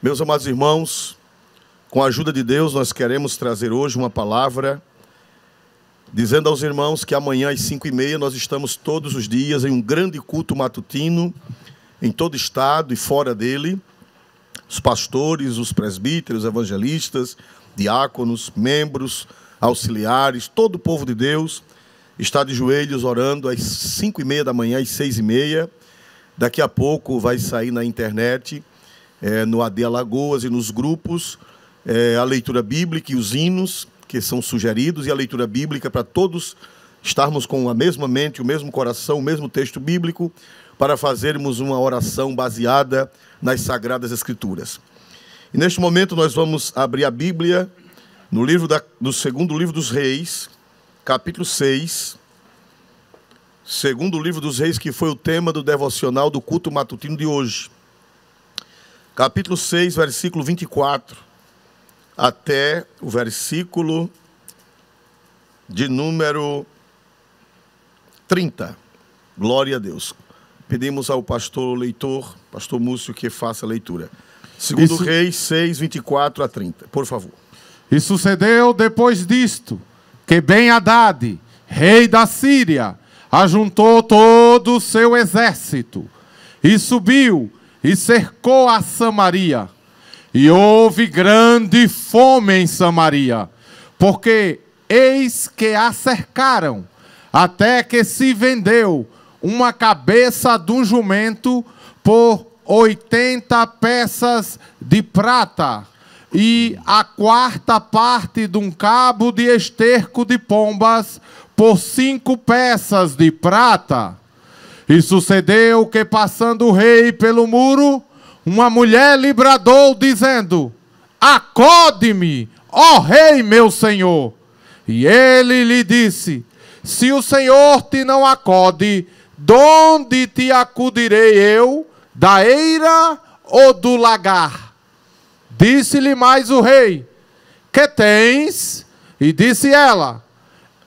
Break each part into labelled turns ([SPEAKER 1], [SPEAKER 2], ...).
[SPEAKER 1] Meus amados irmãos, com a ajuda de Deus, nós queremos trazer hoje uma palavra, dizendo aos irmãos que amanhã às 5h30 nós estamos todos os dias em um grande culto matutino, em todo o estado e fora dele. Os pastores, os presbíteros, evangelistas, diáconos, membros, auxiliares, todo o povo de Deus está de joelhos orando às 5h30 da manhã, às 6h30. Daqui a pouco vai sair na internet, no AD Alagoas e nos grupos, a leitura bíblica e os hinos que são sugeridos, e a leitura bíblica para todos estarmos com a mesma mente, o mesmo coração, o mesmo texto bíblico, para fazermos uma oração baseada nas Sagradas Escrituras. E neste momento nós vamos abrir a Bíblia no livro do segundo livro dos Reis, capítulo 6, segundo livro dos Reis, que foi o tema do devocional do culto matutino de hoje. Capítulo 6, versículo 24, até o versículo de número 30. Glória a Deus. Pedimos ao pastor leitor, pastor Múcio, que faça a leitura. Segundo Reis 6, 24 a 30. Por favor.
[SPEAKER 2] E sucedeu depois disto, que Ben-Hadad, rei da Síria, ajuntou todo o seu exército, e subiu, e cercou a Samaria. E houve grande fome em Samaria, porque eis que a cercaram, até que se vendeu uma cabeça de um jumento por 80 peças de prata, e a quarta parte de um cabo de esterco de pombas por 5 peças de prata. E sucedeu que, passando o rei pelo muro, uma mulher lhe bradou, dizendo: acode-me, ó rei meu senhor. E ele lhe disse: se o Senhor te não acode, donde te acudirei eu, da eira ou do lagar? Disse-lhe mais o rei: que tens? E disse ela: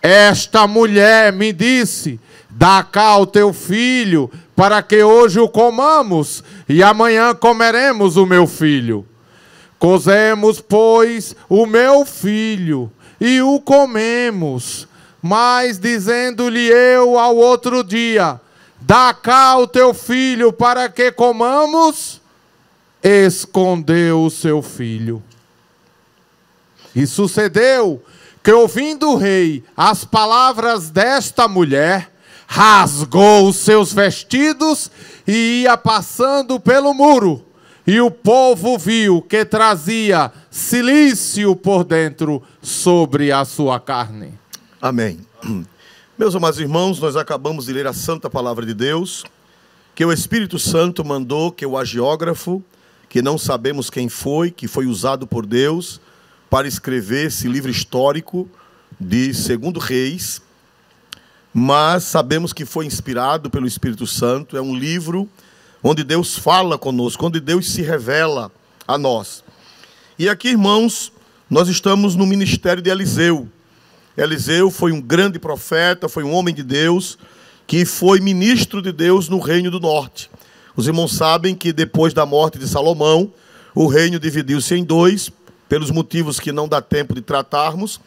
[SPEAKER 2] esta mulher me disse: dá cá o teu filho, para que hoje o comamos, e amanhã comeremos o meu filho. Cozemos, pois, o meu filho, e o comemos. Mas, dizendo-lhe eu ao outro dia: dá cá o teu filho, para que comamos, escondeu o seu filho. E sucedeu que, ouvindo o rei as palavras desta mulher, rasgou os seus vestidos e ia passando pelo muro. E o povo viu que trazia cilício por dentro sobre a sua carne.
[SPEAKER 1] Amém. Meus amados irmãos, nós acabamos de ler a santa palavra de Deus, que o Espírito Santo mandou que o agiógrafo, que não sabemos quem foi, que foi usado por Deus para escrever esse livro histórico de Segundo Reis, mas sabemos que foi inspirado pelo Espírito Santo. É um livro onde Deus fala conosco, onde Deus se revela a nós. E aqui, irmãos, nós estamos no ministério de Eliseu. Eliseu foi um grande profeta, foi um homem de Deus, que foi ministro de Deus no Reino do Norte. Os irmãos sabem que depois da morte de Salomão, o reino dividiu-se em dois, pelos motivos que não dá tempo de tratarmos,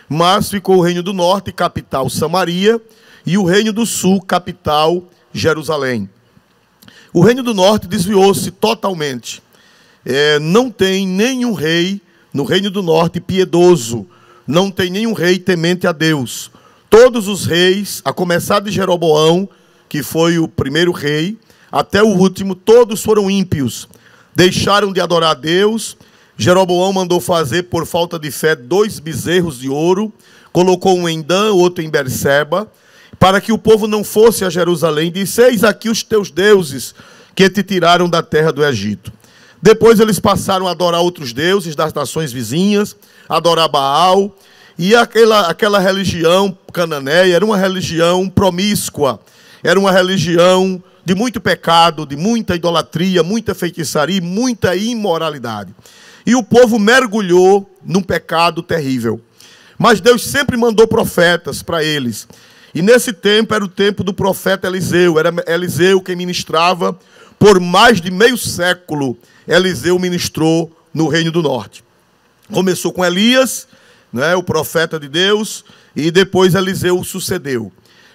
[SPEAKER 1] mas ficou o Reino do Norte, capital Samaria, e o Reino do Sul, capital Jerusalém. O Reino do Norte desviou-se totalmente. Não tem nenhum rei no Reino do Norte piedoso, não tem nenhum rei temente a Deus. Todos os reis, a começar de Jeroboão, que foi o primeiro rei, até o último, todos foram ímpios. Deixaram de adorar a Deus. Jeroboão mandou fazer, por falta de fé, 2 bezerros de ouro, colocou um em Dan, outro em Berseba, para que o povo não fosse a Jerusalém, disse: eis aqui os teus deuses que te tiraram da terra do Egito. Depois eles passaram a adorar outros deuses das nações vizinhas, adorar Baal, e aquela religião cananeia era uma religião promíscua, era uma religião de muito pecado, de muita idolatria, muita feitiçaria e muita imoralidade. E o povo mergulhou num pecado terrível. Mas Deus sempre mandou profetas para eles. E nesse tempo era o tempo do profeta Eliseu. Era Eliseu quem ministrava por mais de meio século, Eliseu ministrou no Reino do Norte. Começou com Elias, né, o profeta de Deus, e depois Eliseu sucedeu.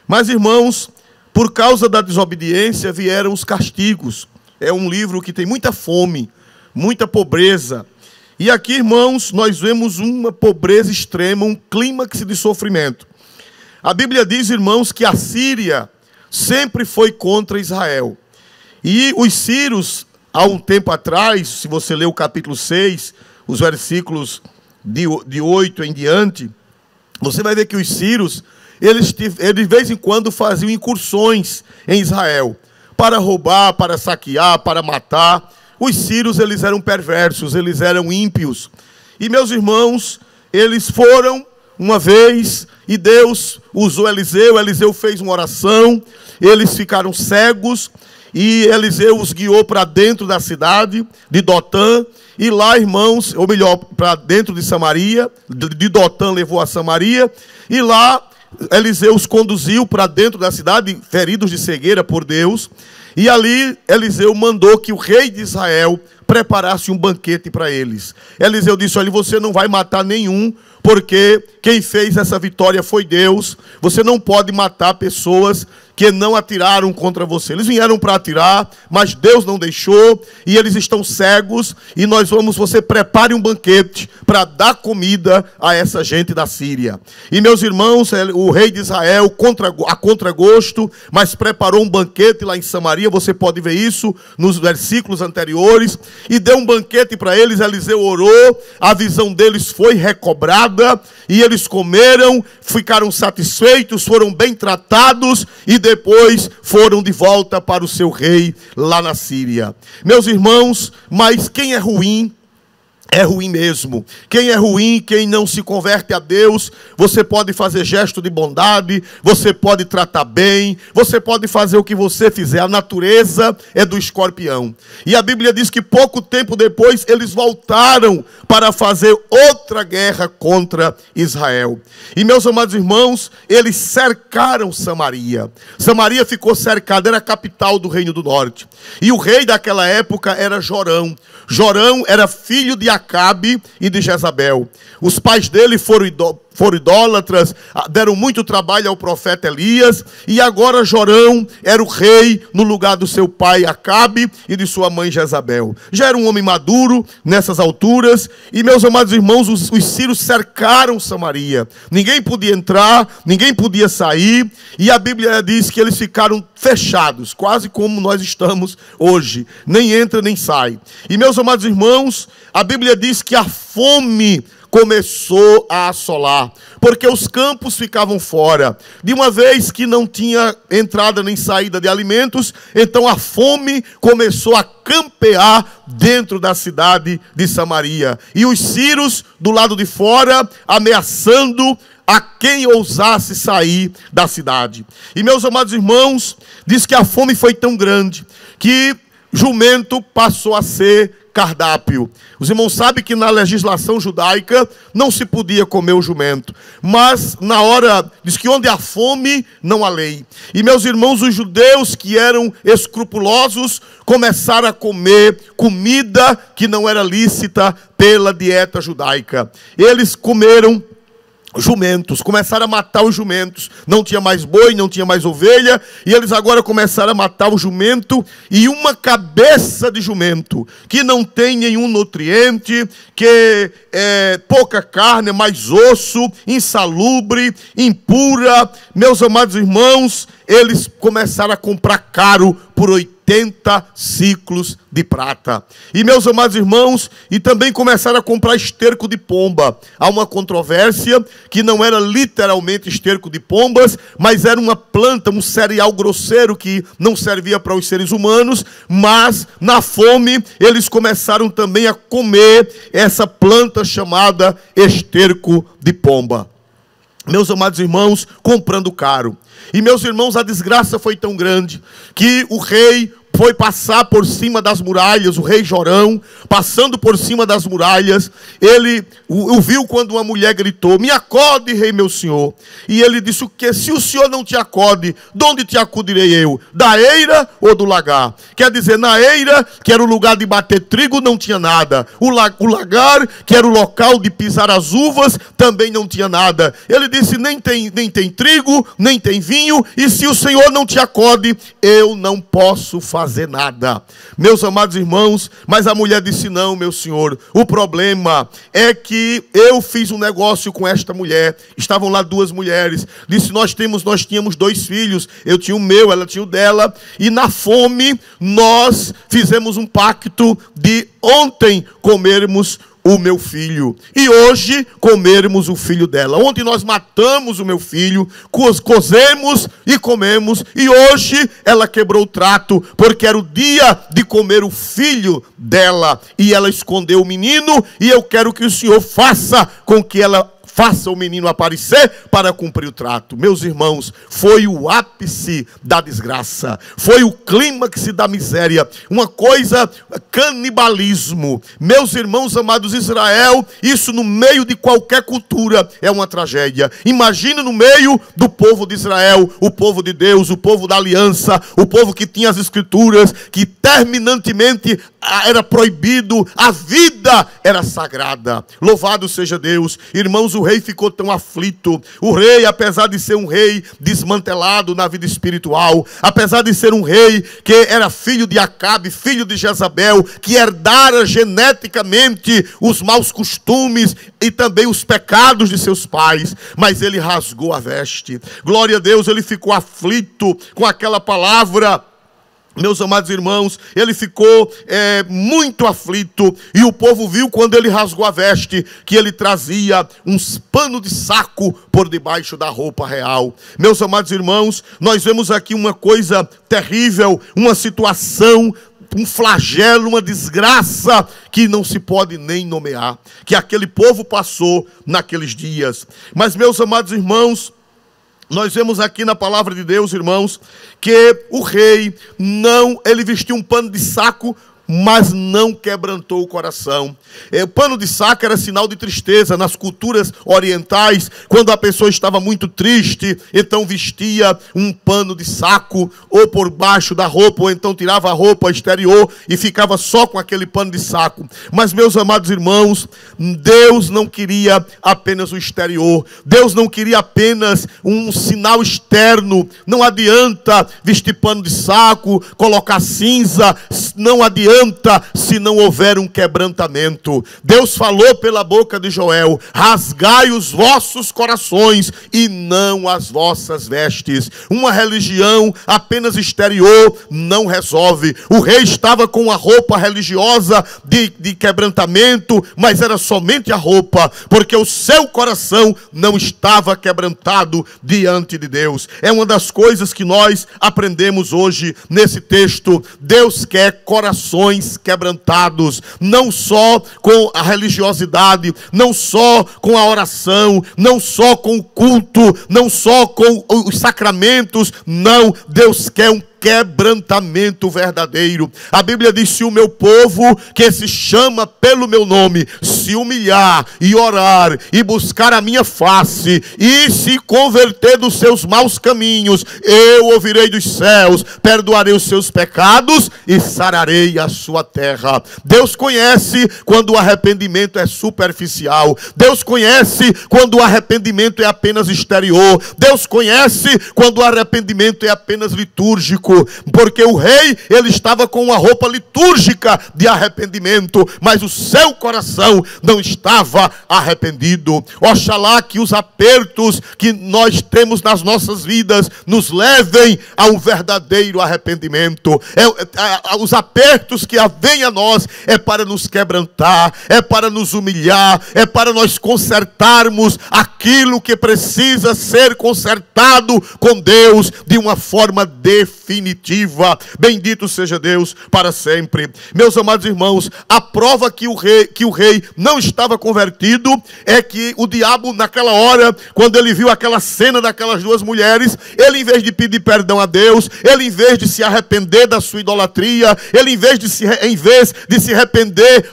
[SPEAKER 1] Mas, irmãos, por causa da desobediência vieram os castigos. É um livro que tem muita fome, muita pobreza. E aqui, irmãos, nós vemos uma pobreza extrema, um clímax de sofrimento. A Bíblia diz, irmãos, que a Síria sempre foi contra Israel. E os sírios, há um tempo atrás, se você ler o capítulo 6, os versículos de 8 em diante, você vai ver que os sírios, eles de vez em quando faziam incursões em Israel, para roubar, para saquear, para matar. Os sírios, eles eram perversos, eles eram ímpios. E, meus irmãos, eles foram uma vez, e Deus usou Eliseu. Eliseu fez uma oração, eles ficaram cegos, e Eliseu os guiou para dentro da cidade de Dotã, e lá, irmãos, ou melhor, para dentro de Samaria, de Dotã levou a Samaria, e lá Eliseu os conduziu para dentro da cidade, feridos de cegueira por Deus, e ali Eliseu mandou que o rei de Israel preparasse um banquete para eles. Eliseu disse, olha, você não vai matar nenhum, porque quem fez essa vitória foi Deus. Você não pode matar pessoas que não atiraram contra você. Eles vieram para atirar, mas Deus não deixou, e eles estão cegos, e você prepare um banquete para dar comida a essa gente da Síria. E, meus irmãos, o rei de Israel, a contragosto, mas preparou um banquete lá em Samaria. Você pode ver isso nos versículos anteriores, e deu um banquete para eles. Eliseu orou, a visão deles foi recobrada, e eles comeram, ficaram satisfeitos, foram bem tratados, e depois foram de volta para o seu rei lá na Síria. Meus irmãos, mas quem é ruim mesmo. Quem é ruim, quem não se converte a Deus, você pode fazer gesto de bondade, você pode tratar bem, você pode fazer o que você fizer. A natureza é do escorpião. E a Bíblia diz que pouco tempo depois eles voltaram para fazer outra guerra contra Israel. E, meus amados irmãos, eles cercaram Samaria. Samaria ficou cercada, era a capital do Reino do Norte. E o rei daquela época era Jorão. Jorão era filho de Acabe e de Jezabel. Os pais dele foram idólatras, deram muito trabalho ao profeta Elias, e agora Jorão era o rei no lugar do seu pai Acabe e de sua mãe Jezabel. Já era um homem maduro nessas alturas, e, meus amados irmãos, os sírios cercaram Samaria. Ninguém podia entrar, ninguém podia sair, e a Bíblia diz que eles ficaram fechados, quase como nós estamos hoje. Nem entra, nem sai. E, meus amados irmãos, a Bíblia diz que a fome começou a assolar, porque os campos ficavam fora. De uma vez que não tinha entrada nem saída de alimentos, então a fome começou a campear dentro da cidade de Samaria. E os sírios do lado de fora ameaçando a quem ousasse sair da cidade. E, meus amados irmãos, diz que a fome foi tão grande que jumento passou a ser cardápio. Os irmãos sabem que na legislação judaica não se podia comer o jumento, mas na hora, diz que onde há fome, não há lei. E, meus irmãos, os judeus que eram escrupulosos começaram a comer comida que não era lícita pela dieta judaica. Eles comeram jumentos, começaram a matar os jumentos. Não tinha mais boi, não tinha mais ovelha, e eles agora começaram a matar o jumento, e uma cabeça de jumento, que não tem nenhum nutriente, que é pouca carne, mais osso, insalubre, impura. Meus amados irmãos, eles começaram a comprar caro por 80 ciclos de prata. E, meus amados irmãos, e também começaram a comprar esterco de pomba. Há uma controvérsia que não era literalmente esterco de pombas, mas era uma planta, um cereal grosseiro que não servia para os seres humanos, mas na fome eles começaram também a comer essa planta chamada esterco de pomba. Meus amados irmãos, comprando caro. E, meus irmãos, a desgraça foi tão grande que o rei foi passar por cima das muralhas, o rei Jorão, passando por cima das muralhas, ele o viu quando uma mulher gritou: me acode, rei meu senhor. E ele disse: o que? Se o senhor não te acode, de onde te acudirei eu? Da eira ou do lagar? Quer dizer, na eira, que era o lugar de bater trigo, não tinha nada. O lagar, que era o local de pisar as uvas, também não tinha nada. Ele disse: nem tem trigo, nem tem vinho, e se o senhor não te acode, eu não posso fazer nada. Meus amados irmãos, mas a mulher disse: não, meu senhor, o problema é que eu fiz um negócio com esta mulher. Estavam lá duas mulheres. Disse: nós tínhamos 2 filhos, eu tinha o meu, ela tinha o dela, e na fome nós fizemos um pacto de ontem comermos o meu filho e hoje comermos o filho dela. Ontem nós matamos o meu filho, cozemos e comemos, e hoje ela quebrou o trato, porque era o dia de comer o filho dela, e ela escondeu o menino, e eu quero que o senhor faça com que ela faça o menino aparecer para cumprir o trato. Meus irmãos, foi o ápice da desgraça, foi o clímax da miséria, uma coisa, canibalismo. Meus irmãos amados, Israel, isso no meio de qualquer cultura é uma tragédia. Imagina no meio do povo de Israel, o povo de Deus, o povo da aliança, o povo que tinha as escrituras, que terminantemente era proibido, a vida era sagrada. Louvado seja Deus. Irmãos, o rei ficou tão aflito. O rei, apesar de ser um rei desmantelado na vida espiritual, apesar de ser um rei que era filho de Acabe, filho de Jezabel, que herdara geneticamente os maus costumes e também os pecados de seus pais, mas ele rasgou a veste. Glória a Deus, ele ficou aflito com aquela palavra. Meus amados irmãos, ele ficou muito aflito, e o povo viu quando ele rasgou a veste, que ele trazia uns panos de saco por debaixo da roupa real. Meus amados irmãos, nós vemos aqui uma coisa terrível, uma situação, um flagelo, uma desgraça que não se pode nem nomear, que aquele povo passou naqueles dias. Mas, meus amados irmãos, nós vemos aqui na palavra de Deus, irmãos, que o rei ele vestiu um pano de saco, mas não quebrantou o coração. O pano de saco era sinal de tristeza. Nas culturas orientais, quando a pessoa estava muito triste, então vestia um pano de saco, ou por baixo da roupa, ou então tirava a roupa exterior e ficava só com aquele pano de saco. Mas, meus amados irmãos, Deus não queria apenas o exterior. Deus não queria apenas um sinal externo. Não adianta vestir pano de saco, colocar cinza, não adianta se não houver um quebrantamento. Deus falou pela boca de Joel: rasgai os vossos corações e não as vossas vestes. Uma religião apenas exterior não resolve. O rei estava com a roupa religiosa de quebrantamento, mas era somente a roupa, porque o seu coração não estava quebrantado diante de Deus. É uma das coisas que nós aprendemos hoje nesse texto. Deus quer corações quebrantados, não só com a religiosidade, não só com a oração, não só com o culto, não só com os sacramentos. Não, Deus quer um quebrantamento verdadeiro. A Bíblia diz: se o meu povo, que se chama pelo meu nome, se humilhar e orar e buscar a minha face e se converter dos seus maus caminhos, eu ouvirei dos céus, perdoarei os seus pecados e sararei a sua terra. Deus conhece quando o arrependimento é superficial. Deus conhece quando o arrependimento é apenas exterior. Deus conhece quando o arrependimento é apenas litúrgico. Porque o rei, ele estava com uma roupa litúrgica de arrependimento, mas o seu coração não estava arrependido. Oxalá que os apertos que nós temos nas nossas vidas nos levem a um verdadeiro arrependimento. Os apertos que vêm a nós é para nos quebrantar, é para nos humilhar, é para nós consertarmos aquilo que precisa ser consertado com Deus de uma forma definitiva. definitiva. Bendito seja Deus para sempre. Meus amados irmãos, a prova que o rei não estava convertido é que o diabo, naquela hora, quando ele viu aquela cena daquelas duas mulheres, ele, em vez de pedir perdão a Deus, ele, em vez de se arrepender da sua idolatria, ele, em vez de se arrepender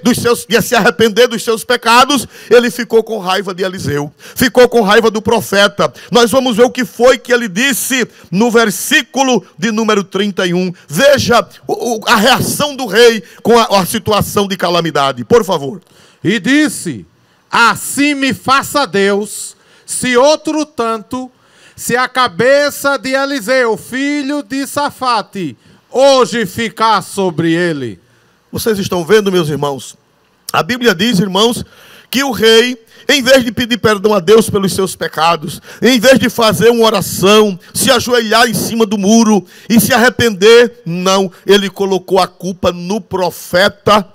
[SPEAKER 1] dos seus pecados, ele ficou com raiva de Eliseu, ficou com raiva do profeta. Nós vamos ver o que foi que ele disse no versículo de número 31. Veja a reação do rei com a situação de calamidade, por favor.
[SPEAKER 2] E disse: assim me faça Deus, se outro tanto, se a cabeça de Eliseu, filho de Safate, hoje ficar sobre ele. Vocês estão vendo, meus irmãos? A Bíblia diz, irmãos, que o rei, em vez de pedir perdão a Deus pelos seus pecados, em vez de fazer uma oração, se ajoelhar em cima do muro e se arrepender, não, ele colocou a culpa no profeta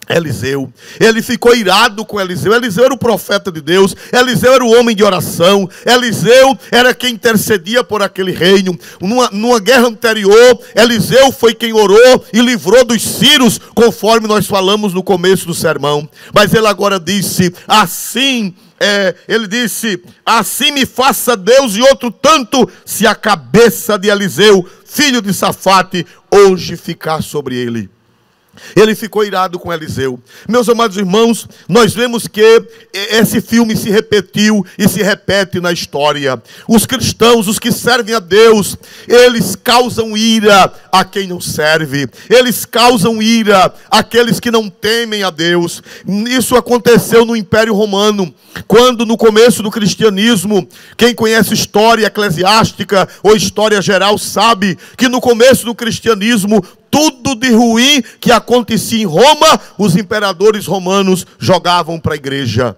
[SPEAKER 2] Eliseu. Ele ficou irado com Eliseu. Eliseu era o profeta de Deus, Eliseu era o homem de oração, Eliseu era quem intercedia por aquele reino. Numa guerra anterior, Eliseu foi quem orou e livrou dos sírios, conforme nós falamos no começo do sermão. Mas ele agora disse, assim me faça Deus e outro tanto, se a cabeça de Eliseu, filho de Safate, hoje ficar sobre ele. Ele ficou irado com Eliseu. Meus amados irmãos, nós vemos que esse filme se repetiu e se repete na história. Os cristãos, os que servem a Deus, eles causam ira a quem não serve. Eles causam ira àqueles que não temem a Deus. Isso aconteceu no Império Romano, quando no começo do cristianismo, quem conhece história eclesiástica ou história geral sabe que no começo do cristianismo, tudo de ruim que acontecia em Roma, os imperadores romanos jogavam para a igreja.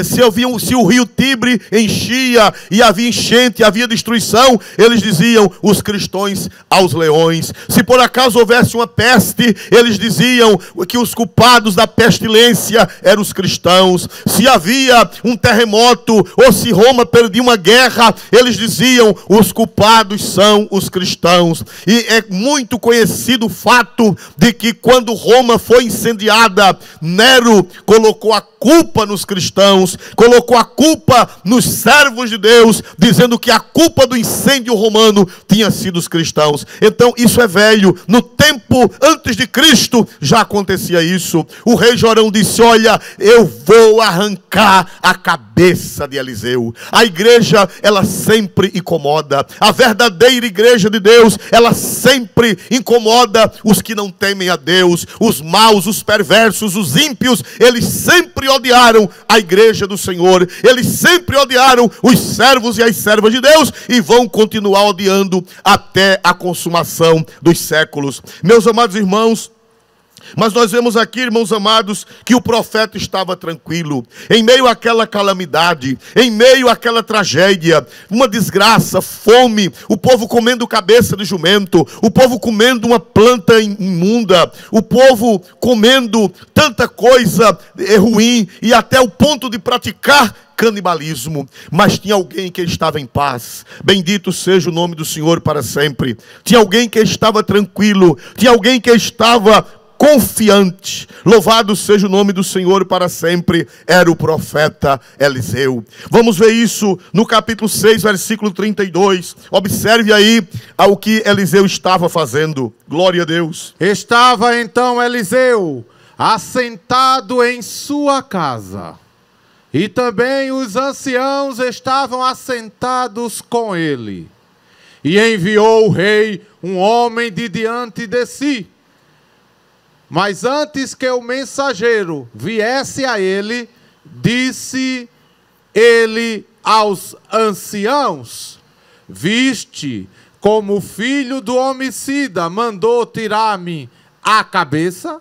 [SPEAKER 2] Se o rio Tibre enchia e havia enchente, havia destruição, eles diziam, os cristãos aos leões. Se por acaso houvesse uma peste, eles diziam que os culpados da pestilência eram os cristãos. Se havia um terremoto ou se Roma perdia uma guerra, eles diziam, os culpados são os cristãos. E é muito conhecido o fato de que quando Roma foi incendiada, Nero colocou a culpa nos cristãos, colocou a culpa nos servos de Deus, dizendo que a culpa do incêndio romano tinha sido os cristãos. Então isso é velho. No tempo antes de Cristo já acontecia isso. O rei Jorão disse, olha, eu vou arrancar a cabeça de Eliseu. A igreja, ela sempre incomoda. A verdadeira igreja de Deus, ela sempre incomoda os que não temem a Deus, os maus, os perversos, os ímpios. Eles sempre odiaram a igreja do Senhor, eles sempre odiaram os servos e as servas de Deus e vão continuar odiando até a consumação dos séculos. Meus amados irmãos, mas nós vemos aqui, irmãos amados, que o profeta estava tranquilo, em meio àquela calamidade, em meio àquela tragédia, uma desgraça, fome, o povo comendo cabeça de jumento, o povo comendo uma planta imunda, o povo comendo tanta coisa ruim e até o ponto de praticar canibalismo. Mas tinha alguém que estava em paz. Bendito seja o nome do Senhor para sempre. Tinha alguém que estava tranquilo, tinha alguém que estava confiante. Louvado seja o nome do Senhor para sempre. Era o profeta Eliseu. Vamos ver isso no capítulo 6, versículo 32. Observe aí ao que Eliseu estava fazendo. Glória a Deus. Estava então Eliseu assentado em sua casa, e também os anciãos estavam assentados com ele. E enviou o rei um homem de diante de si. Mas antes que o mensageiro viesse a ele, disse ele aos anciãos: viste como o filho do homicida mandou tirar-me a cabeça?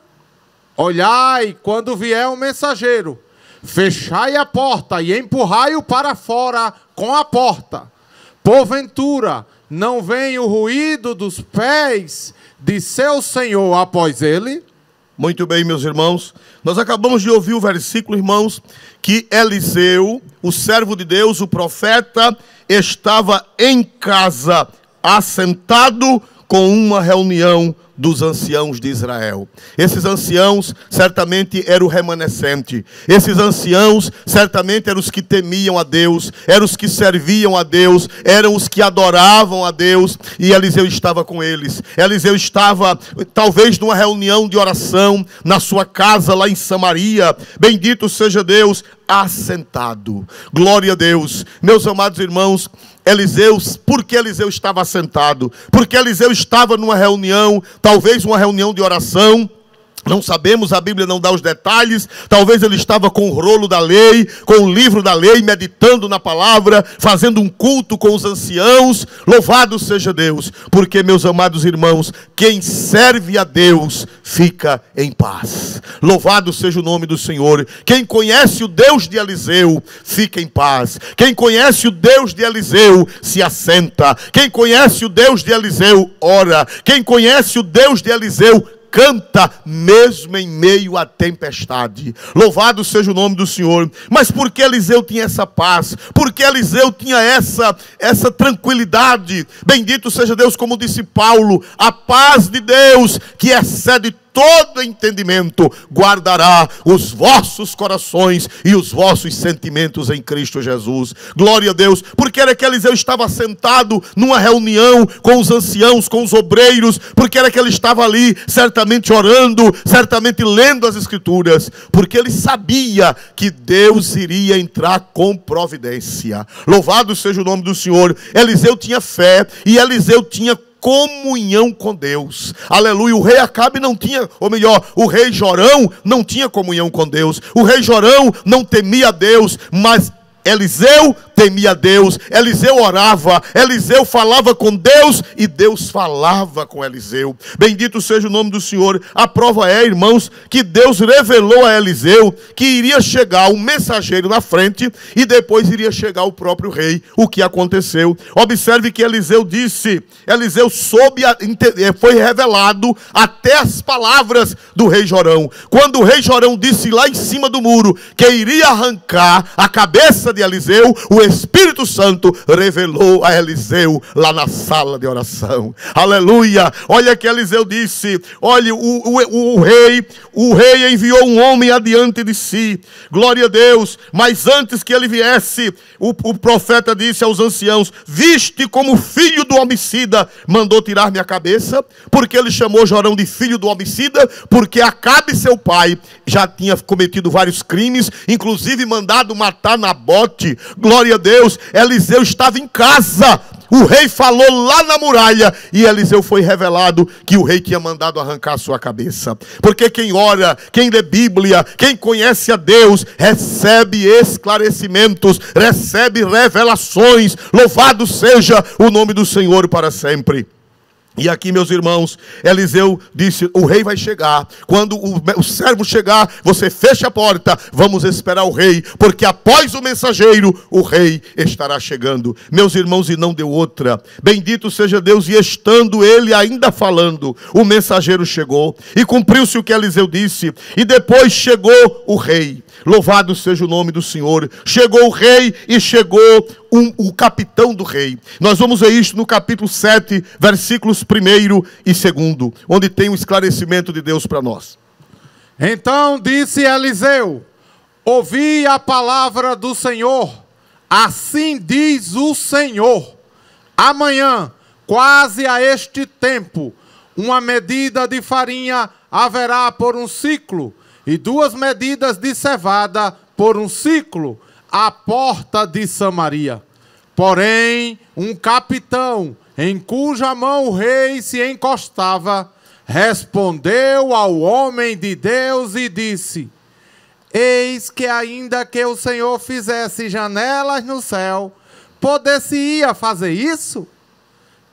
[SPEAKER 2] Olhai, quando vier o mensageiro, fechai a porta e empurrai-o para fora com a porta. Porventura, não vem o ruído dos pés de seu senhor após ele?
[SPEAKER 1] Muito bem, meus irmãos. Nós acabamos de ouvir o versículo, irmãos, que Eliseu, o servo de Deus, o profeta, estava em casa, assentado com uma reunião dos anciãos de Israel. Esses anciãos certamente eram o remanescente. Esses anciãos certamente eram os que temiam a Deus, eram os que serviam a Deus, eram os que adoravam a Deus, e Eliseu estava com eles. Eliseu estava talvez numa reunião de oração na sua casa lá em Samaria. Bendito seja Deus, assentado. Glória a Deus. Meus amados irmãos, por que Eliseu estava assentado? Porque Eliseu estava numa reunião, talvez uma reunião de oração. Não sabemos, a Bíblia não dá os detalhes. Talvez ele estava com o rolo da lei, com o livro da lei, meditando na palavra, fazendo um culto com os anciãos. Louvado seja Deus, porque, meus amados irmãos, quem serve a Deus fica em paz. Louvado seja o nome do Senhor. Quem conhece o Deus de Eliseu fica em paz. Quem conhece o Deus de Eliseu se assenta. Quem conhece o Deus de Eliseu ora. Quem conhece o Deus de Eliseu canta mesmo em meio à tempestade. Louvado seja o nome do Senhor. Mas por que Eliseu tinha essa paz? Por que Eliseu tinha essa tranquilidade? Bendito seja Deus, como disse Paulo, a paz de Deus, que excede todo entendimento, guardará os vossos corações e os vossos sentimentos em Cristo Jesus. Glória a Deus. Porque era que Eliseu estava sentado numa reunião com os anciãos, com os obreiros? Porque era que ele estava ali, certamente orando, certamente lendo as Escrituras? Porque ele sabia que Deus iria entrar com providência. Louvado seja o nome do Senhor. Eliseu tinha fé e Eliseu tinha comunhão com Deus. Aleluia. O rei Acabe não tinha, ou melhor, o rei Jorão não tinha comunhão com Deus. O rei Jorão não temia a Deus, mas Eliseu temia a Deus, Eliseu orava, Eliseu falava com Deus e Deus falava com Eliseu. Bendito seja o nome do Senhor. A prova é, irmãos, que Deus revelou a Eliseu que iria chegar um mensageiro na frente e depois iria chegar o próprio rei. O que aconteceu? Observe que Eliseu disse, Eliseu foi revelado até as palavras do rei Jorão. Quando o rei Jorão disse lá em cima do muro que iria arrancar a cabeça de Eliseu, o Espírito Santo revelou a Eliseu lá na sala de oração. Aleluia. Olha que Eliseu disse, olha, o rei enviou um homem adiante de si. Glória a Deus. Mas antes que ele viesse, o profeta disse aos anciãos, viste como filho do homicida mandou tirar minha cabeça? Porque ele chamou Jorão de filho do homicida? Porque Acabe, seu pai, já tinha cometido vários crimes, inclusive mandado matar Nabote. Glória a Deus. Eliseu estava em casa. O rei falou lá na muralha e Eliseu foi revelado que o rei tinha mandado arrancar a sua cabeça. Porque quem ora, quem lê Bíblia, quem conhece a Deus, recebe esclarecimentos, recebe revelações. Louvado seja o nome do Senhor para sempre. E aqui, meus irmãos, Eliseu disse, o rei vai chegar. Quando o servo chegar, você fecha a porta, vamos esperar o rei, porque após o mensageiro, o rei estará chegando. Meus irmãos, e não deu outra. Bendito seja Deus, e estando ele ainda falando, o mensageiro chegou, e cumpriu-se o que Eliseu disse, e depois chegou o rei. Louvado seja o nome do Senhor. Chegou o rei e chegou o capitão do rei. Nós vamos ver isso no capítulo 7, versículos 1 e 2, onde tem um esclarecimento de Deus para nós.
[SPEAKER 2] Então disse Eliseu, ouvi a palavra do Senhor, assim diz o Senhor, amanhã, quase a este tempo, uma medida de farinha haverá por um ciclo, e 2 medidas de cevada por um ciclo, à porta de Samaria. Porém, um capitão, em cuja mão o rei se encostava, respondeu ao homem de Deus e disse, eis que ainda que o Senhor fizesse janelas no céu, poder-se-ia fazer isso?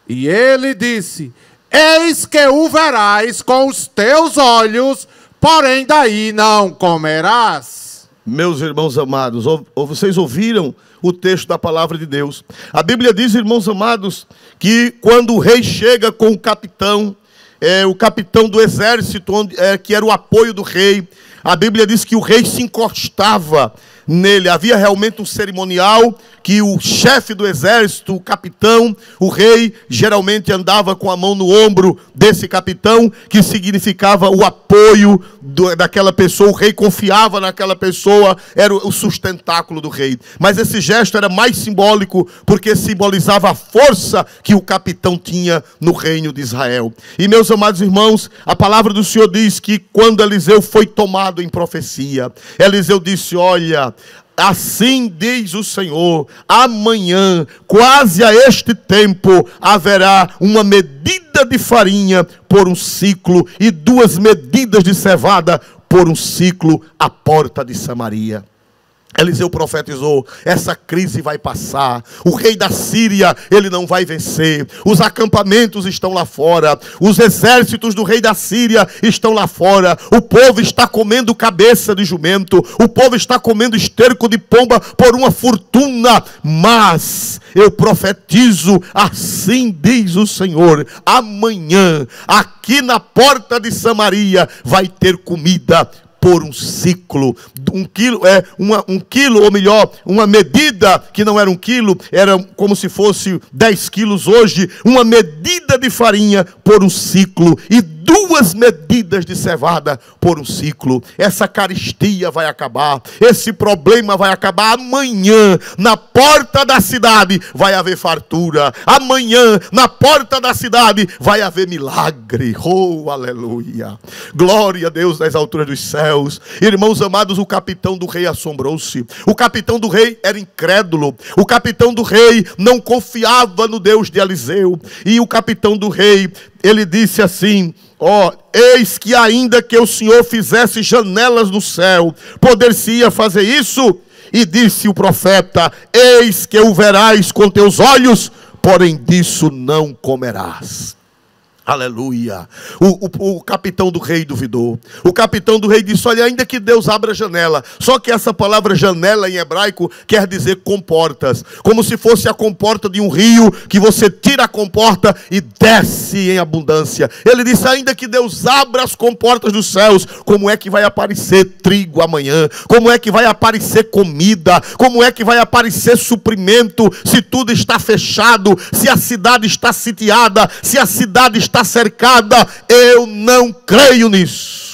[SPEAKER 2] E ele disse, eis que o verás com os teus olhos, porém daí não comerás.
[SPEAKER 1] Meus irmãos amados, vocês ouviram o texto da palavra de Deus. A Bíblia diz, irmãos amados, que quando o rei chega com o capitão, o capitão do exército, que era o apoio do rei. A Bíblia diz que o rei se encostava nele. Havia realmente um cerimonial que o chefe do exército, o capitão, o rei, geralmente andava com a mão no ombro desse capitão, que significava o apoio daquela pessoa. O rei confiava naquela pessoa, era o sustentáculo do rei. Mas esse gesto era mais simbólico, porque simbolizava a força que o capitão tinha no reino de Israel. E, meus amados irmãos, a palavra do Senhor diz que quando Eliseu foi tomado em profecia, Eliseu disse: olha, assim diz o Senhor, amanhã, quase a este tempo, haverá uma medida de farinha por um ciclo e 2 medidas de cevada por um ciclo à porta de Samaria. Eliseu profetizou: essa crise vai passar, o rei da Síria, ele não vai vencer, os acampamentos estão lá fora, os exércitos do rei da Síria estão lá fora, o povo está comendo cabeça de jumento, o povo está comendo esterco de pomba por uma fortuna, mas eu profetizo, assim diz o Senhor, amanhã, aqui na porta de Samaria, vai ter comida por um ciclo. Um quilo, ou melhor, uma medida que não era 1 quilo, era como se fosse 10 quilos hoje, uma medida de farinha por um ciclo e 2 medidas de cevada por um ciclo. Essa carestia vai acabar, esse problema vai acabar. Amanhã, na porta da cidade, vai haver fartura. Amanhã, na porta da cidade, vai haver milagre. Oh, aleluia! Glória a Deus nas alturas dos céus. Irmãos amados, o capitão do rei assombrou-se. O capitão do rei era incrédulo. O capitão do rei não confiava no Deus de Eliseu. E o capitão do rei, ele disse assim: eis que ainda que o Senhor fizesse janelas no céu, poder-se-ia fazer isso? E disse o profeta: eis que o verás com teus olhos, porém disso não comerás. Aleluia. O capitão do rei duvidou. O capitão do rei disse: olha, ainda que Deus abra a janela. Só que essa palavra janela em hebraico quer dizer comportas, como se fosse a comporta de um rio, que você tira a comporta e desce em abundância. Ele disse: ainda que Deus abra as comportas dos céus, como é que vai aparecer trigo amanhã? Como é que vai aparecer comida? Como é que vai aparecer suprimento, se tudo está fechado, se a cidade está sitiada, se a cidade está cercada? Eu não creio nisso.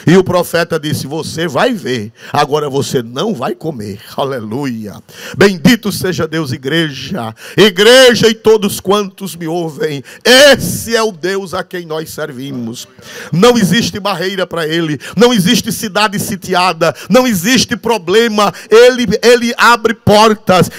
[SPEAKER 1] E o profeta disse: você vai ver, agora você não vai comer. Aleluia. Bendito seja Deus, igreja. Igreja e todos quantos me ouvem. Esse é o Deus a quem nós servimos. Não existe barreira para Ele. Não existe cidade sitiada. Não existe problema. Ele abre portas.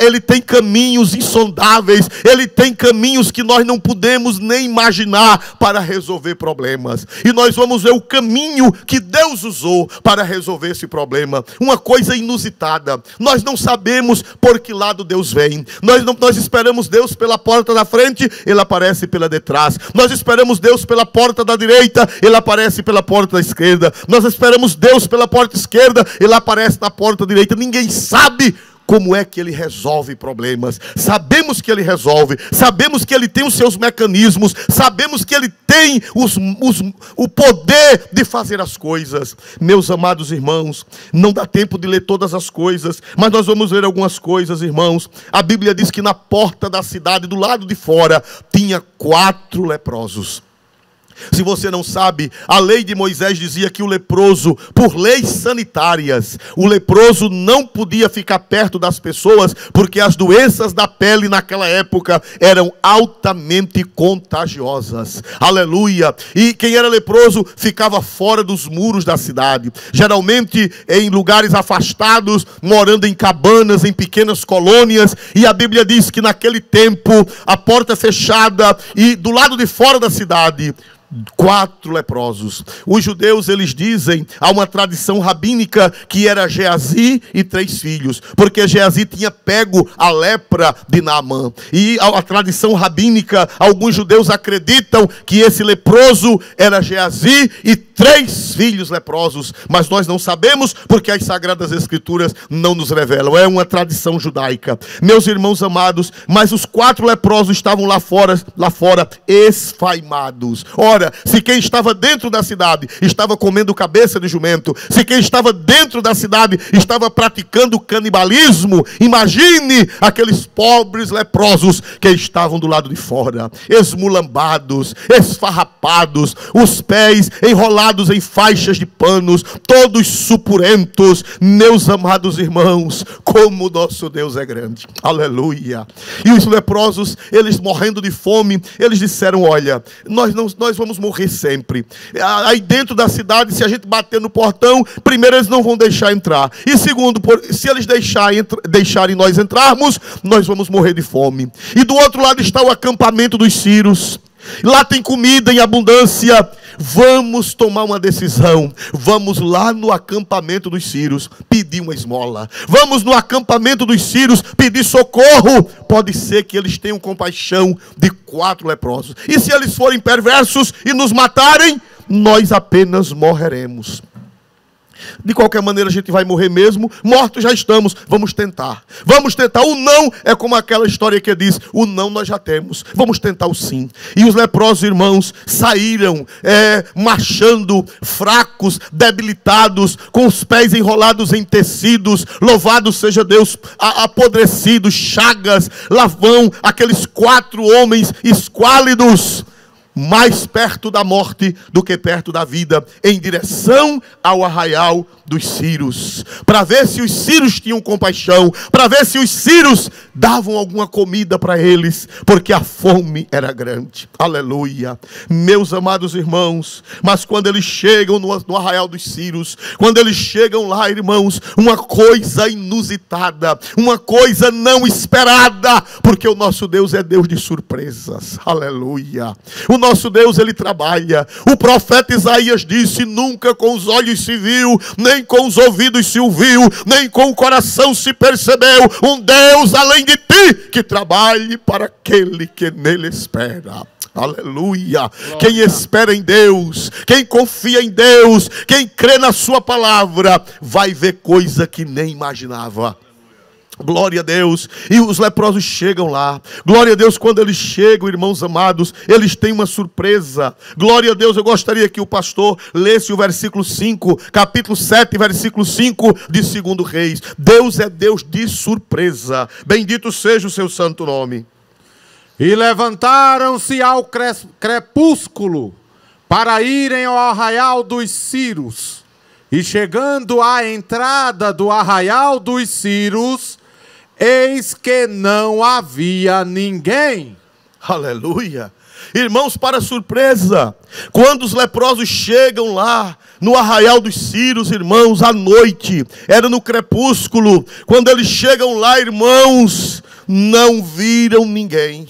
[SPEAKER 1] Ele tem caminhos insondáveis. Ele tem caminhos que nós não podemos nem imaginar para resolver problemas. E nós vamos ver o caminho que Deus usou para resolver esse problema. Uma coisa inusitada. Nós não sabemos por que lado Deus vem. Nós esperamos Deus pela porta da frente, Ele aparece pela de trás. Nós esperamos Deus pela porta da direita, Ele aparece pela porta da esquerda. Nós esperamos Deus pela porta esquerda, Ele aparece na porta direita. Ninguém sabe como é que Ele resolve problemas. Sabemos que Ele resolve, sabemos que Ele tem os seus mecanismos, sabemos que Ele tem o poder de fazer as coisas. Meus amados irmãos, não dá tempo de ler todas as coisas, mas nós vamos ver algumas coisas, irmãos. A Bíblia diz que na porta da cidade, do lado de fora, tinha 4 leprosos. Se você não sabe, a lei de Moisés dizia que o leproso, por leis sanitárias, o leproso não podia ficar perto das pessoas, porque as doenças da pele naquela época eram altamente contagiosas. Aleluia! E quem era leproso ficava fora dos muros da cidade, geralmente em lugares afastados, morando em cabanas, em pequenas colônias. E a Bíblia diz que naquele tempo, a porta fechada e do lado de fora da cidade, 4 leprosos. Os judeus, eles dizem, há uma tradição rabínica que era Geazi e 3 filhos, porque Geazi tinha pego a lepra de Naamã. E a tradição rabínica, alguns judeus acreditam que esse leproso era Geazi e 3 filhos leprosos, mas nós não sabemos porque as Sagradas Escrituras não nos revelam. É uma tradição judaica. Meus irmãos amados, mas os 4 leprosos estavam lá fora esfaimados. Ora, se quem estava dentro da cidade estava comendo cabeça de jumento, se quem estava dentro da cidade estava praticando canibalismo, imagine aqueles pobres leprosos que estavam do lado de fora, esmulambados, esfarrapados, os pés enrolados em faixas de panos, todos supurentos. Meus amados irmãos, como o nosso Deus é grande. Aleluia. E os leprosos, eles morrendo de fome, eles disseram: olha, nós vamos morrer sempre. Aí dentro da cidade, se a gente bater no portão, primeiro eles não vão deixar entrar, e segundo, se eles deixarem nós entrarmos, nós vamos morrer de fome. E do outro lado está o acampamento dos sírios. Lá tem comida em abundância. Vamos tomar uma decisão. Vamos lá no acampamento dos sírios pedir uma esmola. Vamos no acampamento dos sírios pedir socorro. Pode ser que eles tenham compaixão de 4 leprosos. E se eles forem perversos e nos matarem, nós apenas morreremos. De qualquer maneira a gente vai morrer mesmo. Mortos já estamos, vamos tentar. Vamos tentar. O não é como aquela história que diz: o não nós já temos, vamos tentar o sim. E os leprosos, irmãos, saíram marchando, fracos, debilitados, com os pés enrolados em tecidos. Louvado seja Deus, apodrecidos, chagas. Lá vão aqueles 4 homens esquálidos, mais perto da morte do que perto da vida, em direção ao arraial dos sírios, para ver se os sírios tinham compaixão, para ver se os sírios davam alguma comida para eles, porque a fome era grande. Aleluia. Meus amados irmãos, mas quando eles chegam no arraial dos sírios, quando eles chegam lá, irmãos, uma coisa inusitada, uma coisa não esperada, porque o nosso Deus é Deus de surpresas. Aleluia. O nosso Deus, ele trabalha. O profeta Isaías disse: nunca com os olhos se viu, nem com os ouvidos se ouviu, nem com o coração se percebeu um Deus além de ti, que trabalhe para aquele que nele espera. Aleluia. Glória. Quem espera em Deus, quem confia em Deus, quem crê na sua palavra, vai ver coisa que nem imaginava. Glória a Deus. E os leprosos chegam lá. Glória a Deus. Quando eles chegam, irmãos amados, eles têm uma surpresa. Glória a Deus. Eu gostaria que o pastor lesse o versículo 5, capítulo 7, versículo 5 de 2 Reis. Deus é Deus de surpresa. Bendito seja o seu santo nome.
[SPEAKER 2] E levantaram-se ao crepúsculo para irem ao arraial dos sírios. E chegando à entrada do arraial dos sírios, eis que não havia ninguém.
[SPEAKER 1] Aleluia. Irmãos, para surpresa, quando os leprosos chegam lá no arraial dos sírios, irmãos, à noite, era no crepúsculo, quando eles chegam lá, irmãos, não viram ninguém,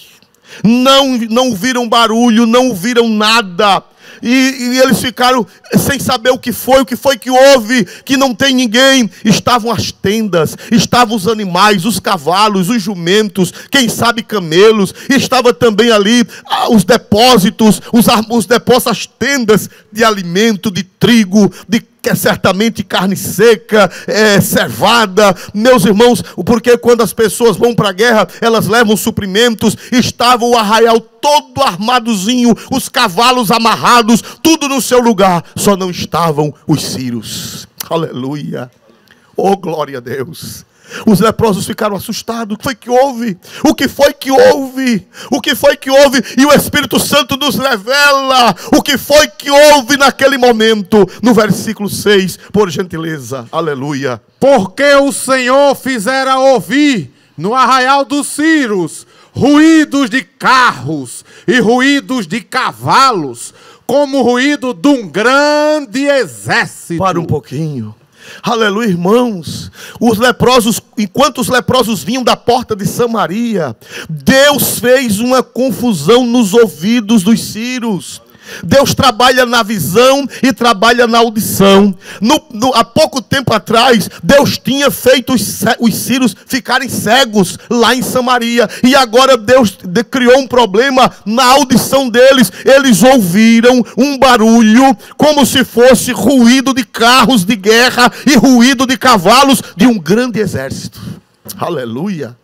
[SPEAKER 1] não viram barulho, não viram nada. E eles ficaram sem saber o que foi que houve, que não tem ninguém. Estavam as tendas, estavam os animais, os cavalos, os jumentos, quem sabe camelos. Estava também ali os depósitos, os depósitos, as tendas de alimento, de trigo, que é certamente carne seca, cevada. Meus irmãos, porque quando as pessoas vão para a guerra, elas levam suprimentos. Estava o arraial todo armadozinho, os cavalos amarrados, tudo no seu lugar. Só não estavam os sírios. Aleluia. Oh, glória a Deus. Os leprosos ficaram assustados. O que foi que houve? O que foi que houve? O que foi que houve? E o Espírito Santo nos revela o que foi que houve naquele momento. No versículo 6, por gentileza. Aleluia.
[SPEAKER 2] Porque o Senhor fizera ouvir no arraial dos sírios ruídos de carros e ruídos de cavalos, como o ruído de um grande exército.
[SPEAKER 1] Para um pouquinho. Aleluia, irmãos. Os leprosos, enquanto os leprosos vinham da porta de Samaria, Deus fez uma confusão nos ouvidos dos sírios. Deus trabalha na visão e trabalha na audição. Há pouco tempo atrás, Deus tinha feito os sírios ficarem cegos lá em Samaria. E agora Deus criou um problema na audição deles. Eles ouviram um barulho como se fosse ruído de carros de guerra e ruído de cavalos de um grande exército. Aleluia!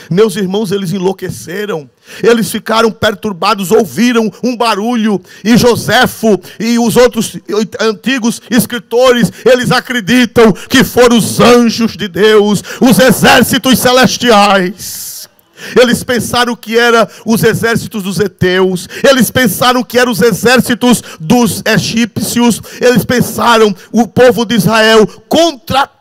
[SPEAKER 1] Meus irmãos, eles enlouqueceram, eles ficaram perturbados, ouviram um barulho, e Joséfo e os outros antigos escritores, eles acreditam que foram os anjos de Deus, os exércitos celestiais. Eles pensaram que eram os exércitos dos heteus, eles pensaram que eram os exércitos dos egípcios, eles pensaram, o povo de Israel contratou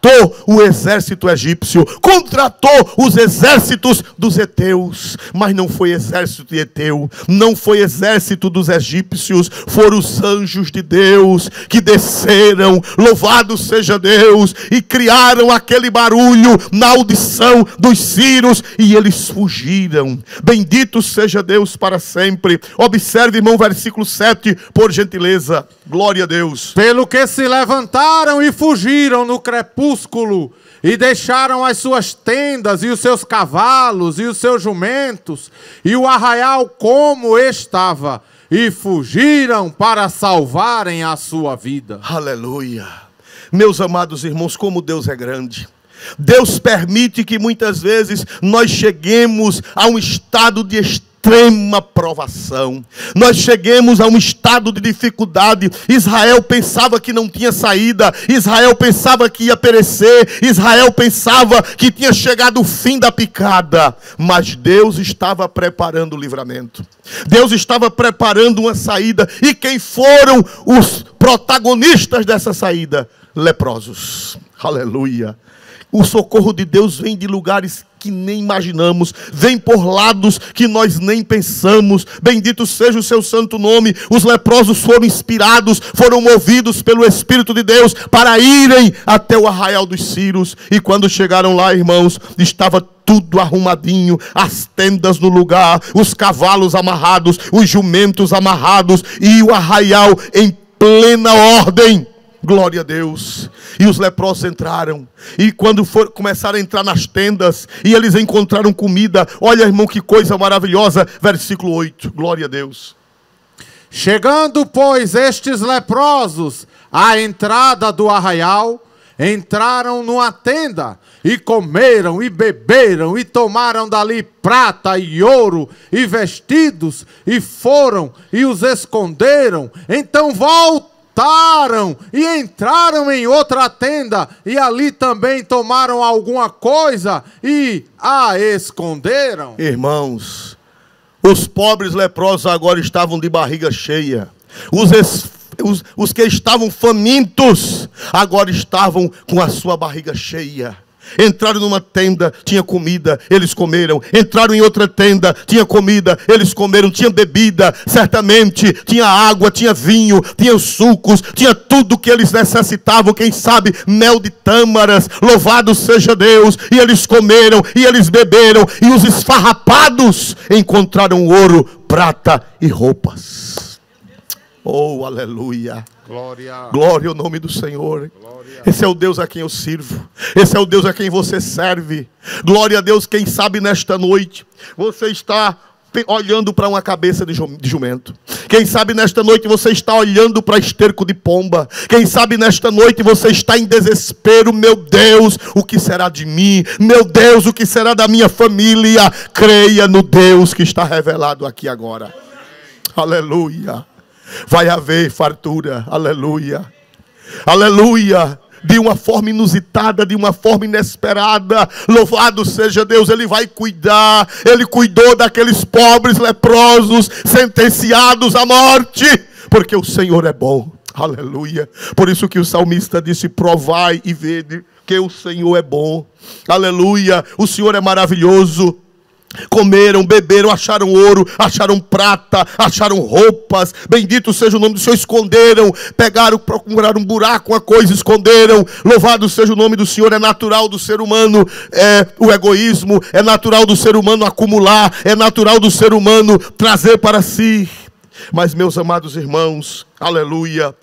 [SPEAKER 1] o exército egípcio, contratou os exércitos dos heteus, mas não foi exército de heteu, não foi exército dos egípcios, foram os anjos de Deus que desceram, louvado seja Deus, e criaram aquele barulho na audição dos sírios, e eles fugiram. Bendito seja Deus para sempre. Observe, irmão, versículo 7, por gentileza. Glória a Deus.
[SPEAKER 2] Pelo que se levantaram e fugiram no crepúsculo, e deixaram as suas tendas, e os seus cavalos, e os seus jumentos, e o arraial como estava, e fugiram para salvarem a sua vida.
[SPEAKER 1] Aleluia. Meus amados irmãos, como Deus é grande. Deus permite que muitas vezes nós cheguemos a um estado de extrema provação. Nós cheguemos a um estado de dificuldade. Israel pensava que não tinha saída. Israel pensava que ia perecer. Israel pensava que tinha chegado o fim da picada. Mas Deus estava preparando o livramento. Deus estava preparando uma saída. E quem foram os protagonistas dessa saída? Leprosos. Aleluia. O socorro de Deus vem de lugares que nem imaginamos, vem por lados que nós nem pensamos. Bendito seja o seu santo nome. Os leprosos foram inspirados, foram movidos pelo Espírito de Deus para irem até o arraial dos sírios. E quando chegaram lá, irmãos, estava tudo arrumadinho, as tendas no lugar, os cavalos amarrados, os jumentos amarrados e o arraial em plena ordem. Glória a Deus. E os leprosos entraram. E quando começaram a entrar nas tendas, e eles encontraram comida. Olha, irmão, que coisa maravilhosa. Versículo 8. Glória a Deus.
[SPEAKER 2] Chegando, pois, estes leprosos à entrada do arraial, entraram numa tenda, e comeram, e beberam, e tomaram dali prata e ouro, e vestidos, e foram, e os esconderam. Então voltaram e entraram em outra tenda, e ali também tomaram alguma coisa e a esconderam.
[SPEAKER 1] Irmãos, os pobres leprosos agora estavam de barriga cheia. Os que estavam famintos agora estavam com a sua barriga cheia. Entraram numa tenda, tinha comida, eles comeram. Entraram em outra tenda, tinha comida, eles comeram. Tinha bebida, certamente. Tinha água, tinha vinho, tinha sucos, tinha tudo que eles necessitavam. Quem sabe, mel de tâmaras. Louvado seja Deus. E eles comeram, e eles beberam. E os esfarrapados encontraram ouro, prata e roupas. Oh, aleluia. Glória ao nome do Senhor. Glória. Esse é o Deus a quem eu sirvo. Esse é o Deus a quem você serve. Glória a Deus. Quem sabe nesta noite você está olhando para uma cabeça de jumento. Quem sabe nesta noite você está olhando para esterco de pomba. Quem sabe nesta noite você está em desespero. Meu Deus, o que será de mim? Meu Deus, o que será da minha família? Creia no Deus que está revelado aqui agora. Aleluia. Vai haver fartura, aleluia, aleluia, de uma forma inusitada, de uma forma inesperada. Louvado seja Deus, Ele vai cuidar. Ele cuidou daqueles pobres leprosos sentenciados à morte, porque o Senhor é bom, aleluia. Por isso que o salmista disse: provai e vede que o Senhor é bom, aleluia. O Senhor é maravilhoso. Comeram, beberam, acharam ouro, acharam prata, acharam roupas. Bendito seja o nome do Senhor. Esconderam, pegaram, procuraram um buraco, uma coisa, esconderam. Louvado seja o nome do Senhor. É natural do ser humano o egoísmo, é natural do ser humano acumular, é natural do ser humano trazer para si. Mas, meus amados irmãos, aleluia,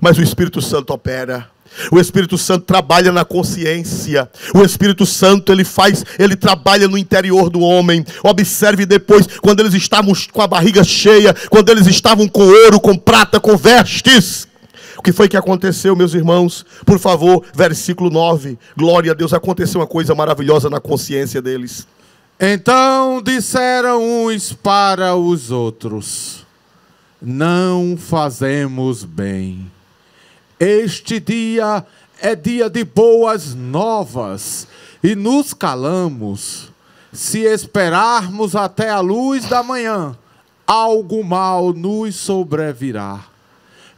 [SPEAKER 1] mas o Espírito Santo opera. O Espírito Santo trabalha na consciência. O Espírito Santo, ele trabalha no interior do homem. Observe depois, quando eles estavam com a barriga cheia, quando eles estavam com ouro, com prata, com vestes. O que foi que aconteceu, meus irmãos? Por favor, versículo 9. Glória a Deus, aconteceu uma coisa maravilhosa na consciência deles.
[SPEAKER 2] Então disseram uns para os outros: não fazemos bem. Este dia é dia de boas novas, e nos calamos. Se esperarmos até a luz da manhã, algo mal nos sobrevirá.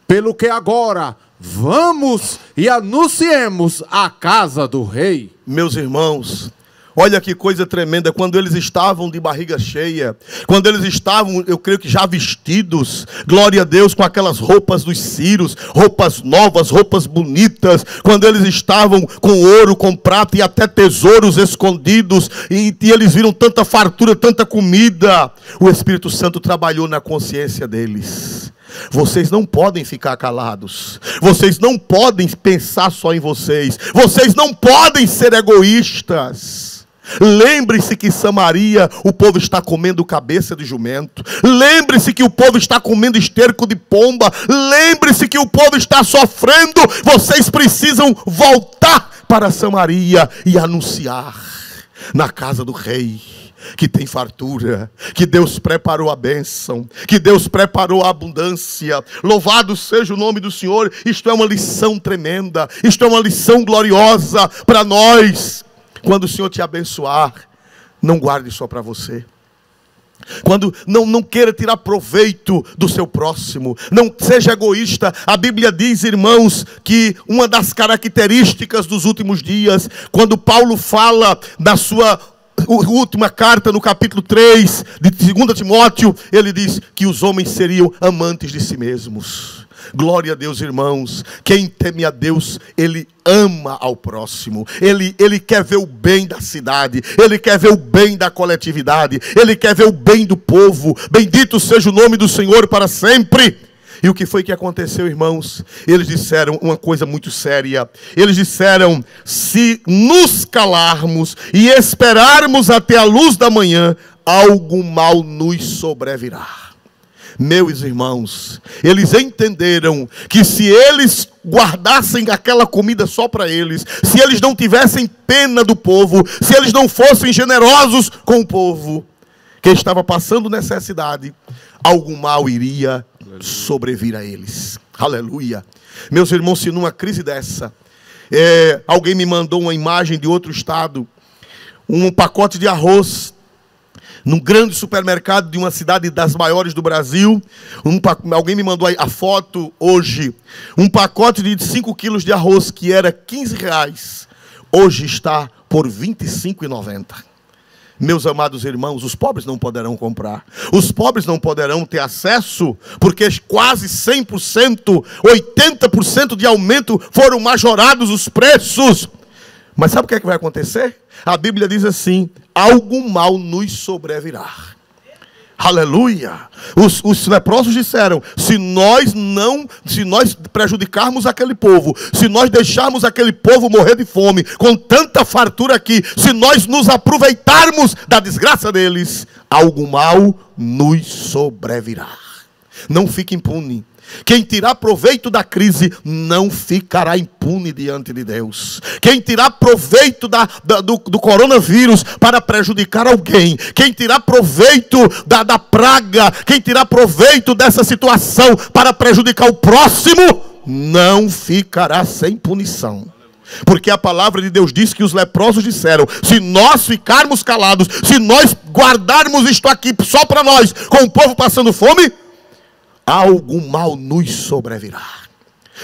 [SPEAKER 2] Pelo que agora, vamos e anunciemos a casa do rei.
[SPEAKER 1] Meus irmãos, olha que coisa tremenda, quando eles estavam de barriga cheia, quando eles estavam, eu creio que já vestidos, glória a Deus, com aquelas roupas dos círios, roupas novas, roupas bonitas, quando eles estavam com ouro, com prata e até tesouros escondidos, e eles viram tanta fartura, tanta comida, o Espírito Santo trabalhou na consciência deles. Vocês não podem ficar calados. Vocês não podem pensar só em vocês. Vocês não podem ser egoístas. Lembre-se que em Samaria o povo está comendo cabeça de jumento. Lembre-se que o povo está comendo esterco de pomba. Lembre-se que o povo está sofrendo. Vocês precisam voltar para Samaria e anunciar na casa do rei que tem fartura, que Deus preparou a bênção, que Deus preparou a abundância. Louvado seja o nome do Senhor. Isto é uma lição tremenda, isto é uma lição gloriosa para nós. Quando o Senhor te abençoar, não guarde só para você. Quando não queira tirar proveito do seu próximo, não seja egoísta. A Bíblia diz, irmãos, que uma das características dos últimos dias, quando Paulo fala da sua última carta, no capítulo 3 de 2 Timóteo, ele diz que os homens seriam amantes de si mesmos. Glória a Deus, irmãos. Quem teme a Deus, ele ama ao próximo. Ele quer ver o bem da cidade. Ele quer ver o bem da coletividade. Ele quer ver o bem do povo. Bendito seja o nome do Senhor para sempre. E o que foi que aconteceu, irmãos? Eles disseram uma coisa muito séria. Eles disseram: se nos calarmos e esperarmos até a luz da manhã, algo mal nos sobrevirá. Meus irmãos, eles entenderam que se eles guardassem aquela comida só para eles, se eles não tivessem pena do povo, se eles não fossem generosos com o povo que estava passando necessidade, algo mal iria sobrevir a eles. Aleluia. Meus irmãos, se numa crise dessa, alguém me mandou uma imagem de outro estado, um pacote de arroz, num grande supermercado de uma cidade das maiores do Brasil, alguém me mandou a foto hoje, um pacote de 5 quilos de arroz que era R$15, hoje está por R$25,90. Meus amados irmãos, os pobres não poderão comprar. Os pobres não poderão ter acesso, porque quase 100%, 80% de aumento foram majorados os preços. Mas sabe o que é que vai acontecer? A Bíblia diz assim: algo mal nos sobrevirá. Aleluia. Os leprosos disseram: se nós prejudicarmos aquele povo, se nós deixarmos aquele povo morrer de fome, com tanta fartura aqui, se nós nos aproveitarmos da desgraça deles, algo mal nos sobrevirá. Não fique impune. Quem tirar proveito da crise não ficará impune diante de Deus. Quem tirar proveito do coronavírus para prejudicar alguém, quem tirar proveito da praga, quem tirar proveito dessa situação para prejudicar o próximo, não ficará sem punição. Porque a palavra de Deus diz que os leprosos disseram: se nós ficarmos calados, se nós guardarmos isto aqui só para nós, com o povo passando fome, algo mal nos sobrevirá.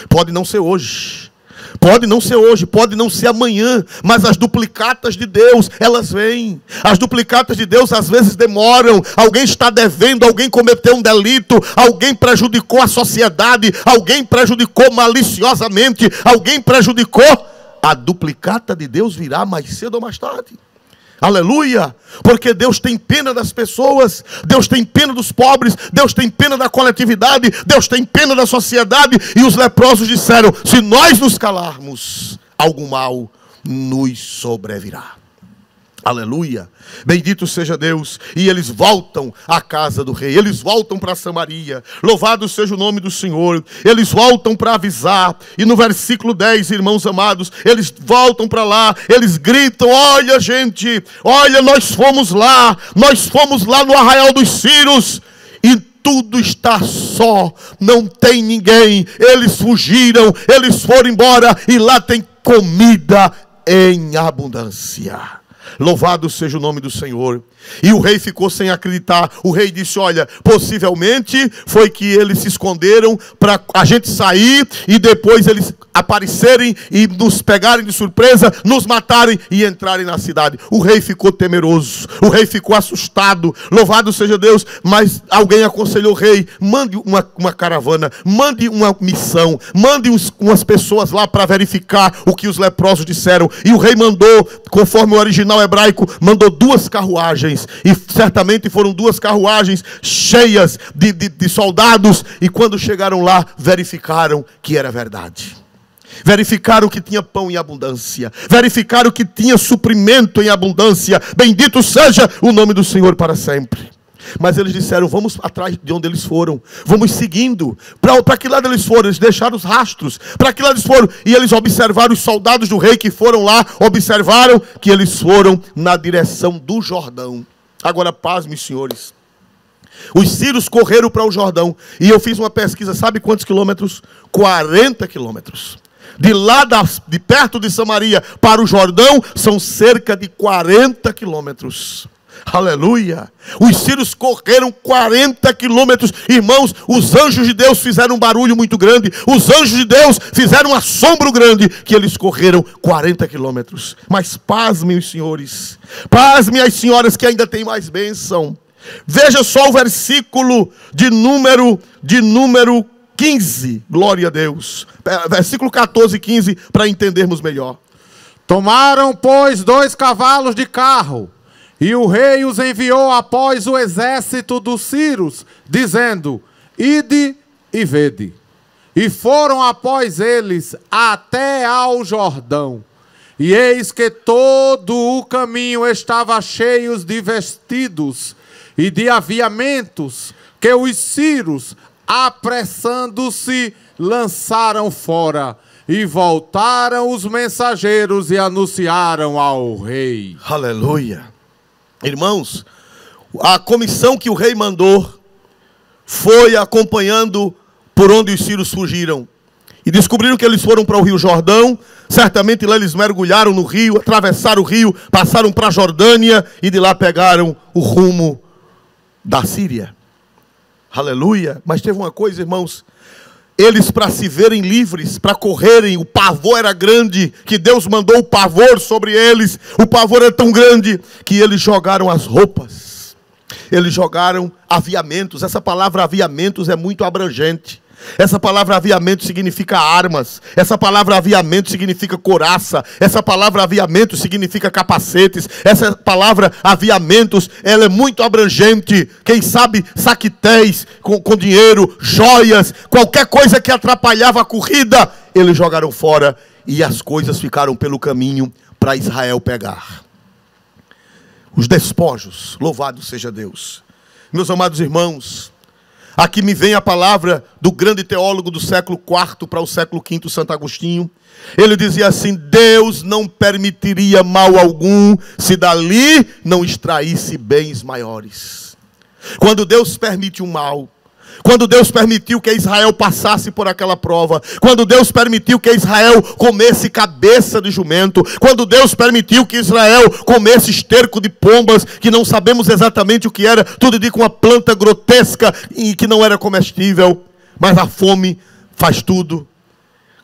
[SPEAKER 1] Pode não ser hoje, pode não ser hoje, pode não ser amanhã, mas as duplicatas de Deus, elas vêm. As duplicatas de Deus às vezes demoram. Alguém está devendo, alguém cometeu um delito, alguém prejudicou a sociedade, alguém prejudicou maliciosamente, alguém prejudicou. A duplicata de Deus virá mais cedo ou mais tarde. Aleluia! Porque Deus tem pena das pessoas, Deus tem pena dos pobres, Deus tem pena da coletividade, Deus tem pena da sociedade. E os leprosos disseram: se nós nos calarmos, algum mal nos sobrevirá. Aleluia, bendito seja Deus. E eles voltam à casa do rei, eles voltam para Samaria, louvado seja o nome do Senhor. Eles voltam para avisar, e no versículo 10, irmãos amados, eles voltam para lá, eles gritam: olha gente, olha, nós fomos lá no arraial dos Círios, e tudo está só, não tem ninguém, eles fugiram, eles foram embora, e lá tem comida em abundância. Louvado seja o nome do Senhor. E o rei ficou sem acreditar. O rei disse: olha, possivelmente foi que eles se esconderam para a gente sair e depois eles aparecerem e nos pegarem de surpresa, nos matarem e entrarem na cidade. O rei ficou temeroso, o rei ficou assustado. Louvado seja Deus. Mas alguém aconselhou o rei: mande uma caravana, mande uma missão, mande umas pessoas lá para verificar o que os leprosos disseram. E o rei mandou, conforme o original hebraico, mandou 2 carruagens. E certamente foram 2 carruagens cheias de soldados. E quando chegaram lá, verificaram que era verdade. Verificaram que tinha pão em abundância. Verificaram que tinha suprimento em abundância. Bendito seja o nome do Senhor para sempre. Mas eles disseram: vamos atrás de onde eles foram, vamos seguindo. Para que lado eles foram? Eles deixaram os rastros. Para que lado eles foram? E eles observaram, os soldados do rei que foram lá, observaram que eles foram na direção do Jordão. Agora, pasmem, senhores. Os sírios correram para o Jordão. E eu fiz uma pesquisa, sabe quantos quilômetros? 40 quilômetros. De lá, de perto de Samaria para o Jordão, são cerca de 40 quilômetros. Aleluia. Os sírios correram 40 quilômetros. Irmãos, os anjos de Deus fizeram um barulho muito grande. Os anjos de Deus fizeram um assombro grande, que eles correram 40 quilômetros. Mas pasmem os senhores, pasmem as senhoras, que ainda tem mais bênção. Veja só o versículo de número 15. Glória a Deus. Versículo 14 e 15, para entendermos melhor.
[SPEAKER 2] Tomaram, pois, 2 cavalos de carro, e o rei os enviou após o exército dos sírios, dizendo: ide e vede. E foram após eles até ao Jordão. E eis que todo o caminho estava cheio de vestidos e de aviamentos, que os sírios, apressando-se, lançaram fora. E voltaram os mensageiros e anunciaram ao rei.
[SPEAKER 1] Aleluia. Irmãos, a comissão que o rei mandou foi acompanhando por onde os sírios fugiram. E descobriram que eles foram para o rio Jordão. Certamente lá eles mergulharam no rio, atravessaram o rio, passaram para a Jordânia e de lá pegaram o rumo da Síria. Aleluia. Mas teve uma coisa, irmãos. Eles, para se verem livres, para correrem, o pavor era grande, que Deus mandou o pavor sobre eles. O pavor é tão grande que eles jogaram as roupas. Eles jogaram aviamentos. Essa palavra aviamentos é muito abrangente. Essa palavra aviamento significa armas. Essa palavra aviamento significa couraça. Essa palavra aviamento significa capacetes. Essa palavra aviamentos, ela é muito abrangente. Quem sabe saquetéis com dinheiro, joias, qualquer coisa que atrapalhava a corrida, eles jogaram fora. E as coisas ficaram pelo caminho para Israel pegar. Os despojos, louvado seja Deus. Meus amados irmãos, aqui me vem a palavra do grande teólogo do século IV para o século V, Santo Agostinho. Ele dizia assim: Deus não permitiria mal algum se dali não extraísse bens maiores. Quando Deus permite um mal, quando Deus permitiu que Israel passasse por aquela prova, quando Deus permitiu que Israel comesse cabeça de jumento, quando Deus permitiu que Israel comesse esterco de pombas, que não sabemos exatamente o que era, tudo de uma planta grotesca e que não era comestível, mas a fome faz tudo.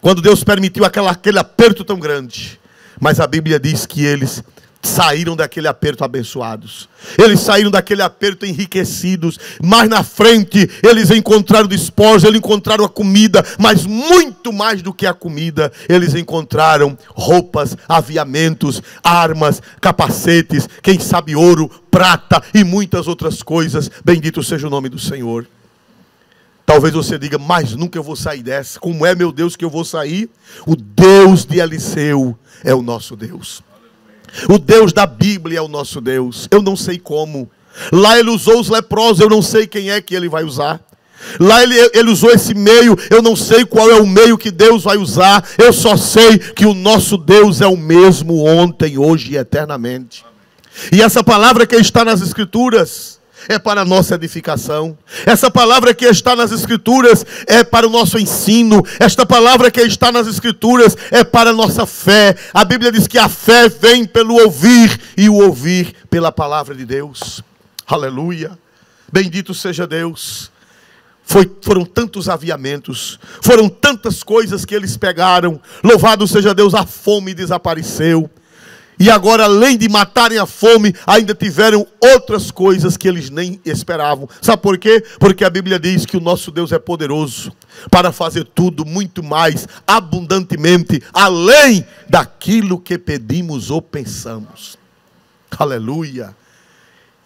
[SPEAKER 1] Quando Deus permitiu aquele aperto tão grande, mas a Bíblia diz que eles saíram daquele aperto abençoados. Eles saíram daquele aperto enriquecidos. Mais na frente, eles encontraram despojos, eles encontraram a comida, mas muito mais do que a comida, eles encontraram roupas, aviamentos, armas, capacetes, quem sabe ouro, prata e muitas outras coisas. Bendito seja o nome do Senhor. Talvez você diga, mas nunca eu vou sair dessa. Como é, meu Deus, que eu vou sair? O Deus de Eliseu é o nosso Deus. O Deus da Bíblia é o nosso Deus. Eu não sei como. Lá ele usou os leprosos, eu não sei quem é que ele vai usar. Lá ele usou esse meio, eu não sei qual é o meio que Deus vai usar. Eu só sei que o nosso Deus é o mesmo ontem, hoje e eternamente. E essa palavra que está nas Escrituras é para a nossa edificação. Essa palavra que está nas Escrituras é para o nosso ensino. Esta palavra que está nas Escrituras é para a nossa fé. A Bíblia diz que a fé vem pelo ouvir e o ouvir pela palavra de Deus. Aleluia. Bendito seja Deus. Foram tantos aviamentos, foram tantas coisas que eles pegaram. Louvado seja Deus, a fome desapareceu. E agora, além de matarem a fome, ainda tiveram outras coisas que eles nem esperavam. Sabe por quê? Porque a Bíblia diz que o nosso Deus é poderoso para fazer tudo muito mais abundantemente, além daquilo que pedimos ou pensamos. Aleluia.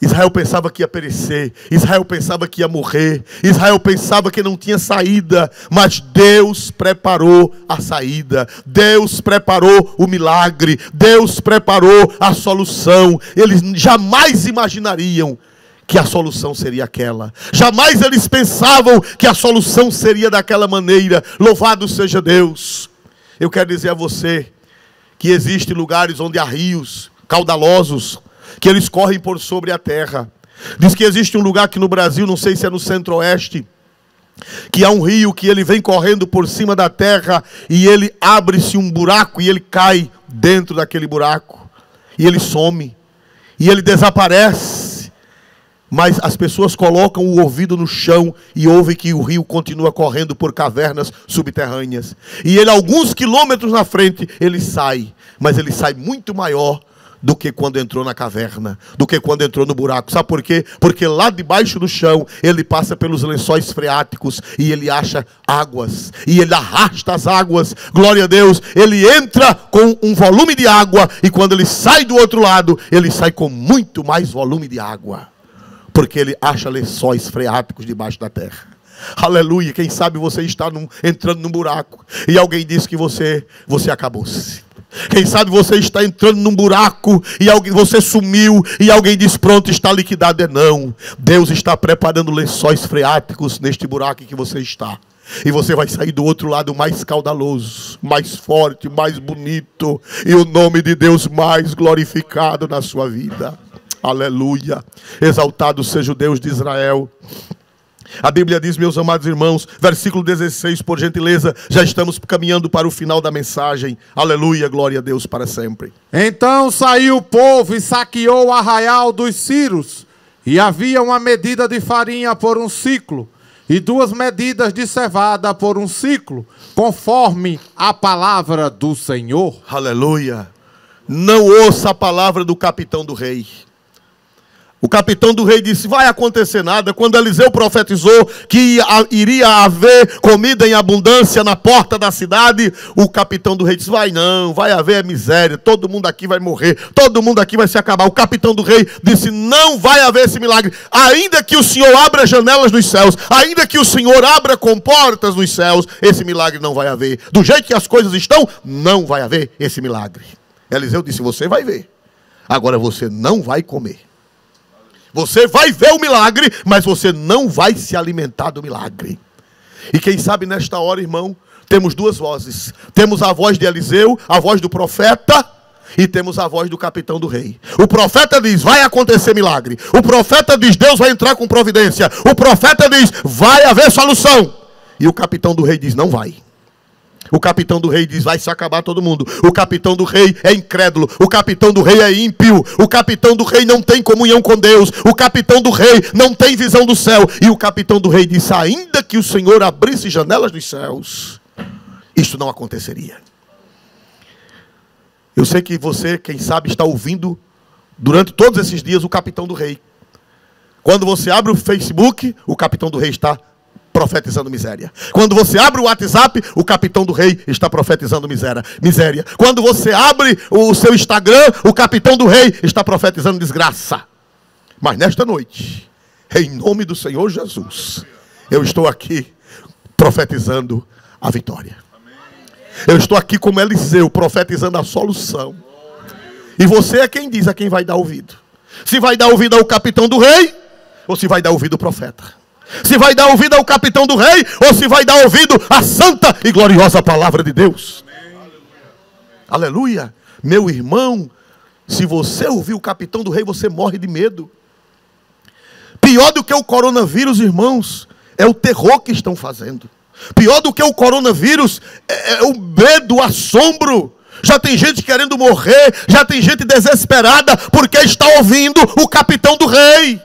[SPEAKER 1] Israel pensava que ia perecer, Israel pensava que ia morrer, Israel pensava que não tinha saída, mas Deus preparou a saída, Deus preparou o milagre, Deus preparou a solução. Eles jamais imaginariam que a solução seria aquela, jamais eles pensavam que a solução seria daquela maneira. Louvado seja Deus. Eu quero dizer a você que existem lugares onde há rios caudalosos, que eles correm por sobre a terra. Diz que existe um lugar aqui no Brasil, não sei se é no centro-oeste, que há um rio que ele vem correndo por cima da terra e ele abre-se um buraco e ele cai dentro daquele buraco. E ele some. E ele desaparece. Mas as pessoas colocam o ouvido no chão e ouvem que o rio continua correndo por cavernas subterrâneas. E ele, alguns quilômetros na frente, ele sai. Mas ele sai muito maior do que quando entrou na caverna, do que quando entrou no buraco. Sabe por quê? Porque lá debaixo do chão, ele passa pelos lençóis freáticos e ele acha águas, e ele arrasta as águas. Glória a Deus. Ele entra com um volume de água, e quando ele sai do outro lado, ele sai com muito mais volume de água, porque ele acha lençóis freáticos debaixo da terra. Aleluia. Quem sabe você está entrando num buraco e alguém diz que você acabou-se. Quem sabe você está entrando num buraco e você sumiu e alguém diz, pronto, está liquidado. Não, Deus está preparando lençóis freáticos neste buraco em que você está. E você vai sair do outro lado mais caudaloso, mais forte, mais bonito, e o nome de Deus mais glorificado na sua vida. Aleluia. Exaltado seja o Deus de Israel. A Bíblia diz, meus amados irmãos, versículo 16, por gentileza, já estamos caminhando para o final da mensagem. Aleluia, glória a Deus para sempre.
[SPEAKER 2] Então saiu o povo e saqueou o arraial dos Círios, e havia uma medida de farinha por um ciclo, e 2 medidas de cevada por um ciclo, conforme a palavra do Senhor.
[SPEAKER 1] Aleluia. Não ouça a palavra do capitão do rei. O capitão do rei disse, vai acontecer nada. Quando Eliseu profetizou que iria haver comida em abundância na porta da cidade, o capitão do rei disse, vai não, vai haver miséria, todo mundo aqui vai morrer, todo mundo aqui vai se acabar. O capitão do rei disse, não vai haver esse milagre, ainda que o Senhor abra janelas nos céus, ainda que o Senhor abra comportas nos céus, esse milagre não vai haver. Do jeito que as coisas estão, não vai haver esse milagre. Eliseu disse, você vai ver, agora você não vai comer. Você vai ver o milagre, mas você não vai se alimentar do milagre. E quem sabe nesta hora, irmão, temos 2 vozes. Temos a voz de Eliseu, a voz do profeta, e temos a voz do capitão do rei. O profeta diz, vai acontecer milagre. O profeta diz, Deus vai entrar com providência. O profeta diz, vai haver solução. E o capitão do rei diz, não vai. O capitão do rei diz, vai se acabar todo mundo. O capitão do rei é incrédulo. O capitão do rei é ímpio. O capitão do rei não tem comunhão com Deus. O capitão do rei não tem visão do céu. E o capitão do rei disse, ainda que o Senhor abrisse janelas dos céus, isto não aconteceria. Eu sei que você, quem sabe, está ouvindo durante todos esses dias o capitão do rei. Quando você abre o Facebook, o capitão do rei está profetizando miséria. Quando você abre o WhatsApp, o capitão do rei está profetizando miséria. Quando você abre o seu Instagram, o capitão do rei está profetizando desgraça. Mas nesta noite, em nome do Senhor Jesus, eu estou aqui profetizando a vitória. Eu estou aqui como Eliseu, profetizando a solução. E você é quem diz a quem vai dar ouvido. Se vai dar ouvido ao capitão do rei, ou se vai dar ouvido ao profeta. Se vai dar ouvido ao capitão do rei, ou se vai dar ouvido à santa e gloriosa palavra de Deus. Aleluia. Meu irmão, se você ouvir o capitão do rei, você morre de medo. Pior do que o coronavírus, irmãos, é o terror que estão fazendo. Pior do que o coronavírus é o medo, o assombro. Já tem gente querendo morrer, já tem gente desesperada porque está ouvindo o capitão do rei.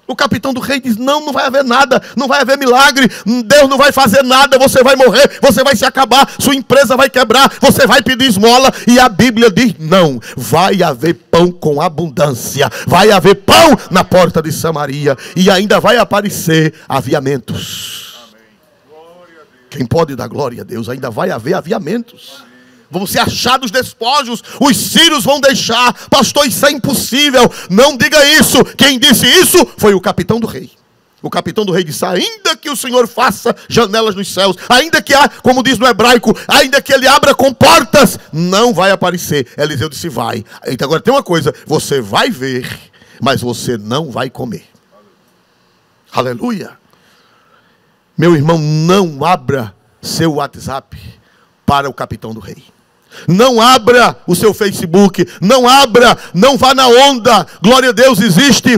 [SPEAKER 1] O capitão do rei diz, não vai haver nada, não vai haver milagre, Deus não vai fazer nada, você vai morrer, você vai se acabar, sua empresa vai quebrar, você vai pedir esmola. E a Bíblia diz, não, vai haver pão com abundância, vai haver pão na porta de Samaria, e ainda vai aparecer aviamentos. Quem pode dar glória a Deus? Ainda vai haver aviamentos. Vão ser achados despojos, os sírios vão deixar. Pastor, isso é impossível. Não diga isso. Quem disse isso foi o capitão do rei. O capitão do rei disse, ainda que o Senhor faça janelas nos céus, ainda que há, como diz no hebraico, ainda que ele abra com portas, não vai aparecer. Eliseu disse, vai. Então agora tem uma coisa, você vai ver, mas você não vai comer. Aleluia. Meu irmão, não abra seu WhatsApp para o capitão do rei. Não abra o seu Facebook, não abra, não vá na onda. Glória a Deus, existe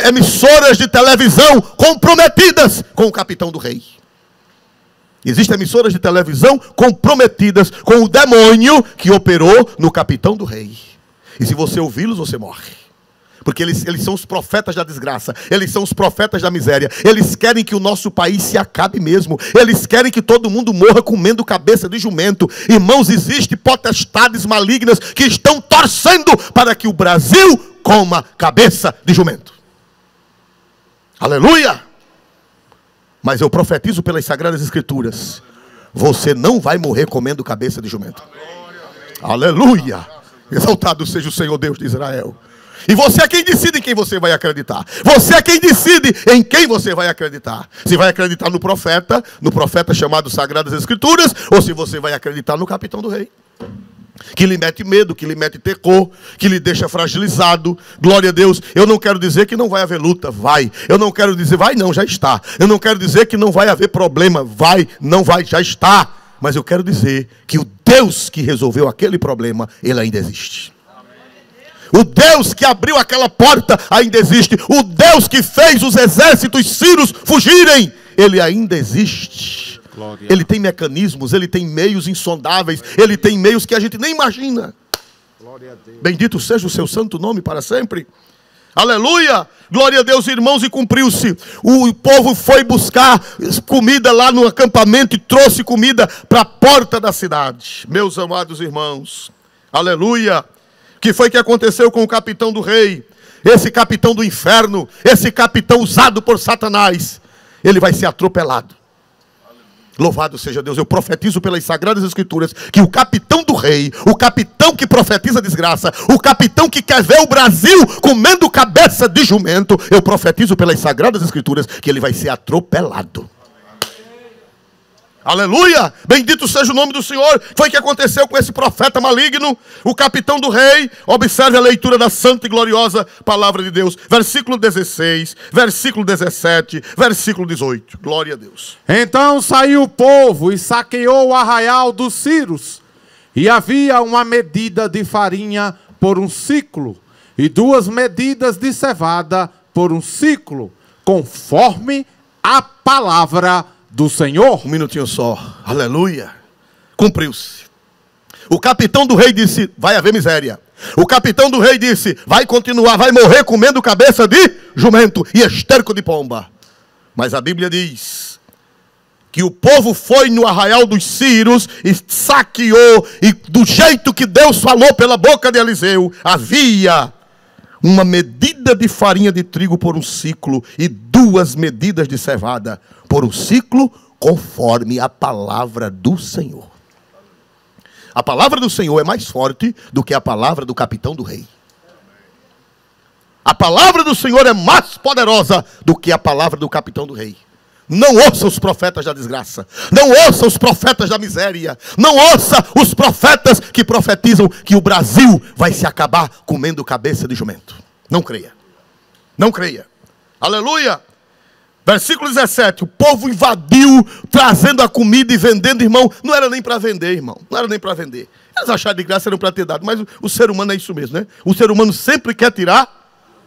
[SPEAKER 1] emissoras de televisão comprometidas com o capitão do rei. Existem emissoras de televisão comprometidas com o demônio que operou no capitão do rei. E se você ouvi-los, você morre. Porque eles são os profetas da desgraça. Eles são os profetas da miséria. Eles querem que o nosso país se acabe mesmo. Eles querem que todo mundo morra comendo cabeça de jumento. Irmãos, existem potestades malignas que estão torcendo para que o Brasil coma cabeça de jumento. Aleluia! Mas eu profetizo pelas Sagradas Escrituras, você não vai morrer comendo cabeça de jumento. Aleluia! Exaltado seja o Senhor Deus de Israel. E você é quem decide em quem você vai acreditar. Você é quem decide em quem você vai acreditar. Se vai acreditar no profeta chamado Sagradas Escrituras, ou se você vai acreditar no capitão do rei, que lhe mete medo, que lhe mete terror, que lhe deixa fragilizado. Glória a Deus. Eu não quero dizer que não vai haver luta, vai. Eu não quero dizer, vai não, já está. Eu não quero dizer que não vai haver problema, vai, não vai, já está. Mas eu quero dizer que o Deus que resolveu aquele problema, ele ainda existe. O Deus que abriu aquela porta ainda existe. O Deus que fez os exércitos sírios fugirem, ele ainda existe. Glória. Ele tem mecanismos, ele tem meios insondáveis, ele tem meios que a gente nem imagina. Glória a Deus. Bendito seja o seu santo nome para sempre. Aleluia! Glória a Deus, irmãos, e cumpriu-se. O povo foi buscar comida lá no acampamento e trouxe comida para a porta da cidade. Meus amados irmãos, aleluia! O que foi que aconteceu com o capitão do rei? Esse capitão do inferno, esse capitão usado por Satanás, ele vai ser atropelado. Louvado seja Deus. Eu profetizo pelas Sagradas Escrituras que o capitão do rei, o capitão que profetiza desgraça, o capitão que quer ver o Brasil comendo cabeça de jumento, eu profetizo pelas Sagradas Escrituras que ele vai ser atropelado. Aleluia, bendito seja o nome do Senhor. Foi o que aconteceu com esse profeta maligno, o capitão do rei. Observe a leitura da santa e gloriosa palavra de Deus, versículo 16, versículo 17, versículo 18, glória a Deus.
[SPEAKER 2] Então saiu o povo e saqueou o arraial dos sírios, e havia uma medida de farinha por um ciclo, e 2 medidas de cevada por um ciclo, conforme a palavra do Senhor.
[SPEAKER 1] Um minutinho só, aleluia. Cumpriu-se. O capitão do rei disse, vai haver miséria. O capitão do rei disse, vai continuar, vai morrer comendo cabeça de jumento e esterco de pomba. Mas a Bíblia diz que o povo foi no arraial dos Círios e saqueou, e do jeito que Deus falou pela boca de Eliseu, havia uma medida de farinha de trigo por um ciclo e 2 medidas de cevada por um ciclo, conforme a palavra do Senhor. A palavra do Senhor é mais forte do que a palavra do capitão do rei. A palavra do Senhor é mais poderosa do que a palavra do capitão do rei. Não ouça os profetas da desgraça. Não ouça os profetas da miséria. Não ouça os profetas que profetizam que o Brasil vai se acabar comendo cabeça de jumento. Não creia. Não creia. Aleluia. Versículo 17. O povo invadiu, trazendo a comida e vendendo, irmão. Não era nem para vender, irmão. Não era nem para vender. Eles acharam de graça, eram para ter dado. Mas o ser humano é isso mesmo, né? O ser humano sempre quer tirar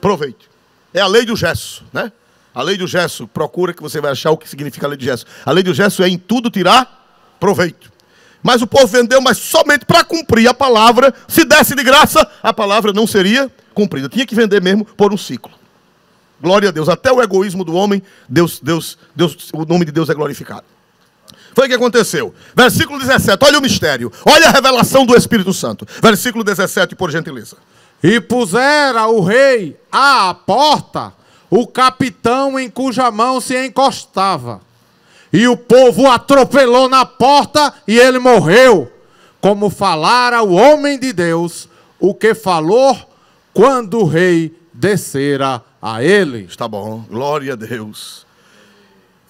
[SPEAKER 1] proveito. É a lei do gesso, né? A lei do gesso, procura que você vai achar o que significa a lei do gesso. A lei do gesso é em tudo tirar proveito. Mas o povo vendeu, mas somente para cumprir a palavra. Se desse de graça, a palavra não seria cumprida. Tinha que vender mesmo por um ciclo. Glória a Deus. Até o egoísmo do homem, o nome de Deus é glorificado. Foi o que aconteceu. Versículo 17, olha o mistério. Olha a revelação do Espírito Santo. Versículo 17, por gentileza.
[SPEAKER 2] E pusera o rei à porta o capitão em cuja mão se encostava. E o povo atropelou na porta e ele morreu, como falara o homem de Deus, o que falou quando o rei descera a ele.
[SPEAKER 1] Está bom, glória a Deus.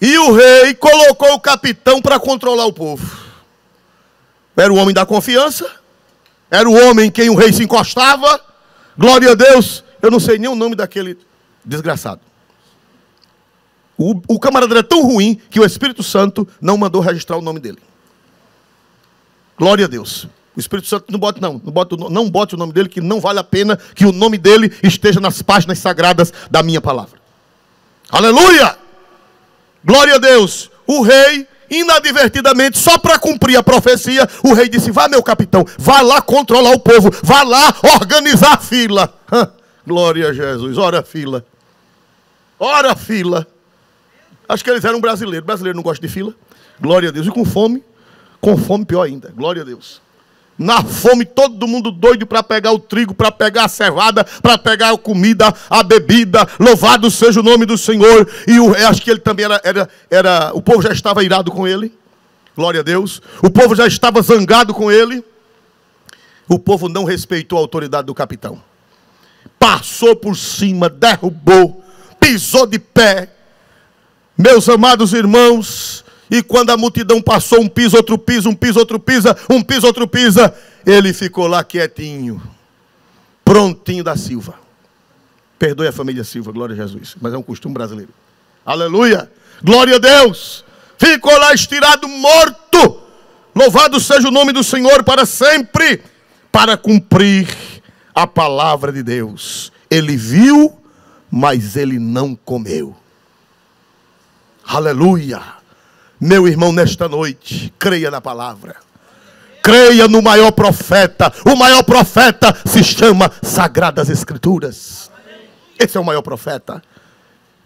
[SPEAKER 1] E o rei colocou o capitão para controlar o povo. Era o homem da confiança, era o homem em quem o rei se encostava. Glória a Deus. Eu não sei nem o nome daquele desgraçado. O camarada era tão ruim que o Espírito Santo não mandou registrar o nome dele. Glória a Deus. O Espírito Santo não bote o nome dele, que não vale a pena que o nome dele esteja nas páginas sagradas da minha palavra. Aleluia! Glória a Deus. O rei, inadvertidamente, só para cumprir a profecia, o rei disse: vá, meu capitão, vá lá controlar o povo, vá lá organizar a fila. Glória a Jesus. Ora fila. Ora fila. Acho que eles eram brasileiros. Brasileiro não gosta de fila. Glória a Deus. E com fome pior ainda. Glória a Deus. Na fome, todo mundo doido para pegar o trigo, para pegar a cevada, para pegar a comida, a bebida. Louvado seja o nome do Senhor. E eu acho que ele também o povo já estava irado com ele. Glória a Deus. O povo já estava zangado com ele. O povo não respeitou a autoridade do capitão. Passou por cima, derrubou, pisou de pé. Meus amados irmãos, e quando a multidão passou, um pisa, outro pisa, um pisa, outro pisa, um pisa, outro pisa, ele ficou lá quietinho, prontinho da Silva. Perdoe a família Silva, glória a Jesus, mas é um costume brasileiro. Aleluia, glória a Deus. Ficou lá estirado, morto. Louvado seja o nome do Senhor para sempre, para cumprir a palavra de Deus. Ele viu, mas ele não comeu. Aleluia. Meu irmão, nesta noite, creia na palavra. Creia no maior profeta. O maior profeta se chama Sagradas Escrituras. Esse é o maior profeta.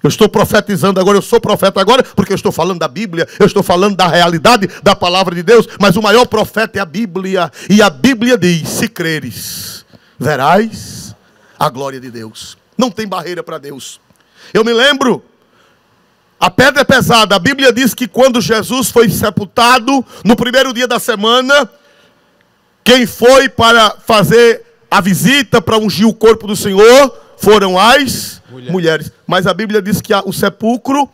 [SPEAKER 1] Eu estou profetizando agora, eu sou profeta agora, porque eu estou falando da Bíblia, eu estou falando da realidade da palavra de Deus, mas o maior profeta é a Bíblia. E a Bíblia diz: se creres, verás a glória de Deus. Não tem barreira para Deus. Eu me lembro, a pedra é pesada. A Bíblia diz que quando Jesus foi sepultado, no primeiro dia da semana, quem foi para fazer a visita, para ungir o corpo do Senhor, foram as mulheres. Mas a Bíblia diz que o sepulcro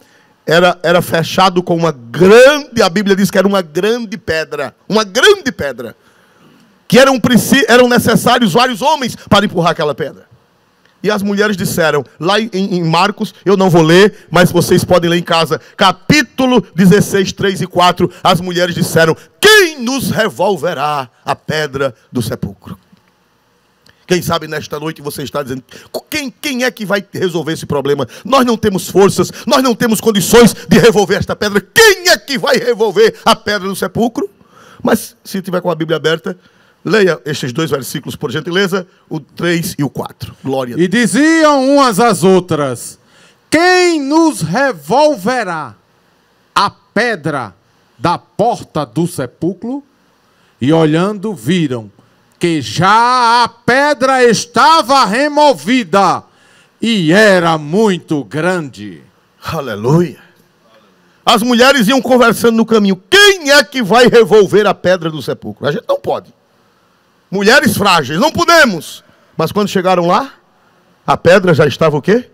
[SPEAKER 1] era fechado com uma grande... A Bíblia diz que era uma grande pedra. Uma grande pedra. Que eram necessários vários homens para empurrar aquela pedra. E as mulheres disseram, lá em Marcos, eu não vou ler, mas vocês podem ler em casa, capítulo 16, 3 e 4, as mulheres disseram: quem nos revolverá a pedra do sepulcro? Quem sabe nesta noite você está dizendo: quem é que vai resolver esse problema? Nós não temos forças, nós não temos condições de revolver esta pedra. Quem é que vai revolver a pedra do sepulcro? Mas se tiver com a Bíblia aberta, leia estes 2 versículos, por gentileza, o 3 e o 4. Glória a Deus.
[SPEAKER 2] E diziam umas às outras: quem nos revolverá a pedra da porta do sepulcro e, olhando, viram que já a pedra estava removida e era muito grande.
[SPEAKER 1] Aleluia. As mulheres iam conversando no caminho. Quem é que vai revolver a pedra do sepulcro? A gente não pode. Mulheres frágeis, não podemos. Mas quando chegaram lá, a pedra já estava o quê?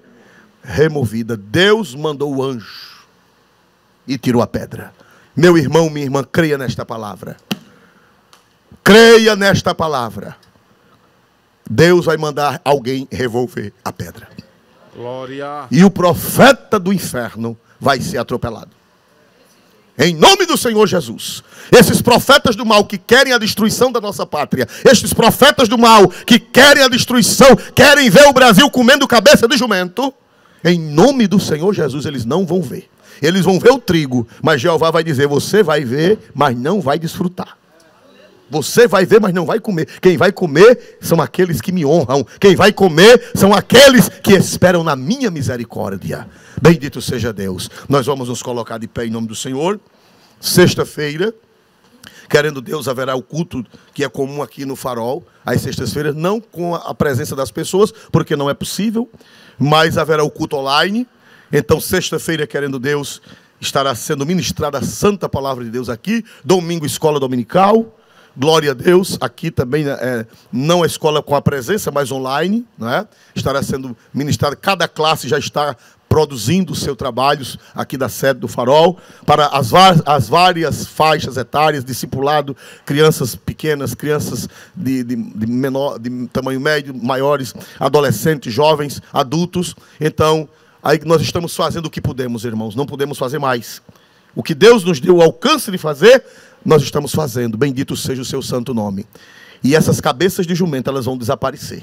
[SPEAKER 1] Removida. Deus mandou o anjo e tirou a pedra. Meu irmão, minha irmã, creia nesta palavra. Creia nesta palavra. Deus vai mandar alguém revolver a pedra.
[SPEAKER 2] Glória.
[SPEAKER 1] E o profeta do inferno vai ser atropelado. Em nome do Senhor Jesus. Esses profetas do mal que querem a destruição da nossa pátria, estes profetas do mal que querem a destruição, querem ver o Brasil comendo cabeça de jumento, em nome do Senhor Jesus, eles não vão ver. Eles vão ver o trigo, mas Jeová vai dizer: você vai ver, mas não vai desfrutar. Você vai ver, mas não vai comer. Quem vai comer são aqueles que me honram. Quem vai comer são aqueles que esperam na minha misericórdia. Bendito seja Deus. Nós vamos nos colocar de pé em nome do Senhor. Sexta-feira, querendo Deus, haverá o culto que é comum aqui no Farol. Às sextas-feiras, não com a presença das pessoas, porque não é possível. Mas haverá o culto online. Então, sexta-feira, querendo Deus, estará sendo ministrada a santa palavra de Deus aqui. Domingo, escola dominical. Glória a Deus, aqui também não a escola com a presença, mas online, né? Estará sendo ministrada, cada classe já está produzindo os seus trabalhos aqui da sede do Farol, para as várias faixas etárias, discipulado, crianças pequenas, crianças de tamanho médio, maiores, adolescentes, jovens, adultos. Então, aí nós estamos fazendo o que podemos, irmãos, não podemos fazer mais. O que Deus nos deu o alcance de fazer, nós estamos fazendo. Bendito seja o seu santo nome. E essas cabeças de jumento, elas vão desaparecer.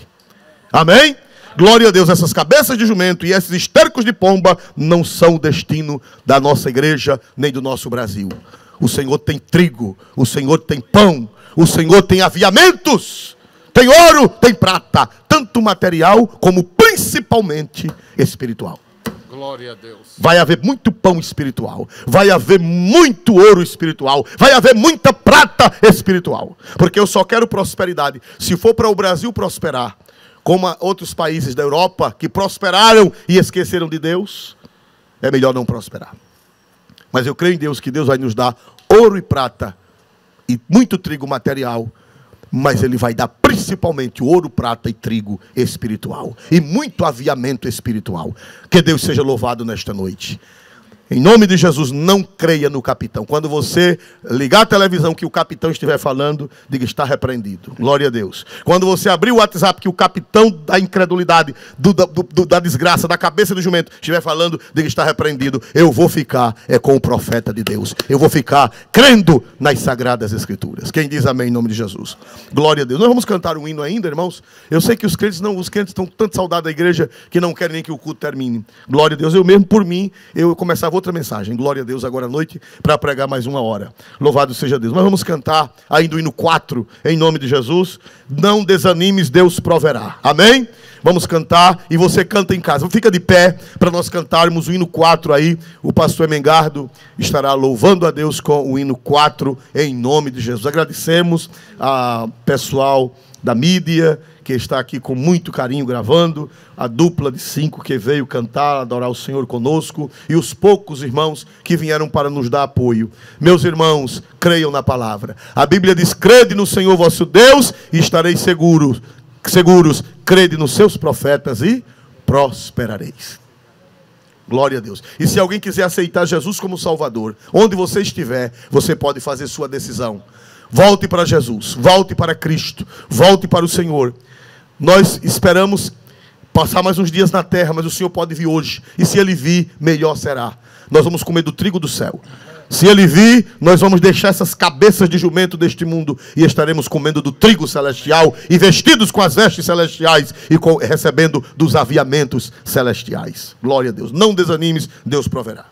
[SPEAKER 1] Amém? Glória a Deus. Essas cabeças de jumento e esses estercos de pomba não são o destino da nossa igreja, nem do nosso Brasil. O Senhor tem trigo, o Senhor tem pão, o Senhor tem aviamentos, tem ouro, tem prata, tanto material como principalmente espiritual.
[SPEAKER 2] Glória a Deus.
[SPEAKER 1] Vai haver muito pão espiritual. Vai haver muito ouro espiritual. Vai haver muita prata espiritual. Porque eu só quero prosperidade. Se for para o Brasil prosperar, como outros países da Europa que prosperaram e esqueceram de Deus, é melhor não prosperar. Mas eu creio em Deus que Deus vai nos dar ouro e prata e muito trigo material. Mas Ele vai dar principalmente ouro, prata e trigo espiritual. E muito aviamento espiritual. Que Deus seja louvado nesta noite. Em nome de Jesus, não creia no capitão. Quando você ligar a televisão que o capitão estiver falando, diga: está repreendido. Glória a Deus. Quando você abrir o WhatsApp que o capitão da incredulidade, da desgraça, da cabeça do jumento estiver falando, diga: está repreendido. Eu vou ficar com o profeta de Deus. Eu vou ficar crendo nas sagradas escrituras. Quem diz amém em nome de Jesus? Glória a Deus. Nós vamos cantar um hino ainda, irmãos. Eu sei que os crentes estão tanto saudados da igreja que não querem nem que o culto termine. Glória a Deus. Eu mesmo, por mim, eu começava outra mensagem. Glória a Deus agora à noite para pregar mais uma hora. Louvado seja Deus. Nós vamos cantar ainda o hino 4 em nome de Jesus. Não desanimes, Deus proverá. Amém? Vamos cantar e você canta em casa. Fica de pé para nós cantarmos o hino 4 aí. O pastor Emengardo estará louvando a Deus com o hino 4 em nome de Jesus. Agradecemos ao pessoal da mídia que está aqui com muito carinho gravando, a dupla de 5 que veio cantar, adorar o Senhor conosco, e os poucos irmãos que vieram para nos dar apoio. Meus irmãos, creiam na palavra. A Bíblia diz: crede no Senhor vosso Deus e estareis seguros. Crede nos seus profetas e prosperareis. Glória a Deus. E se alguém quiser aceitar Jesus como Salvador, onde você estiver, você pode fazer sua decisão. Volte para Jesus, volte para Cristo, volte para o Senhor. Nós esperamos passar mais uns dias na terra, mas o Senhor pode vir hoje. E se Ele vir, melhor será. Nós vamos comer do trigo do céu. Se Ele vir, nós vamos deixar essas cabeças de jumento deste mundo e estaremos comendo do trigo celestial e vestidos com as vestes celestiais e recebendo dos aviamentos celestiais. Glória a Deus. Não desanimes, Deus proverá.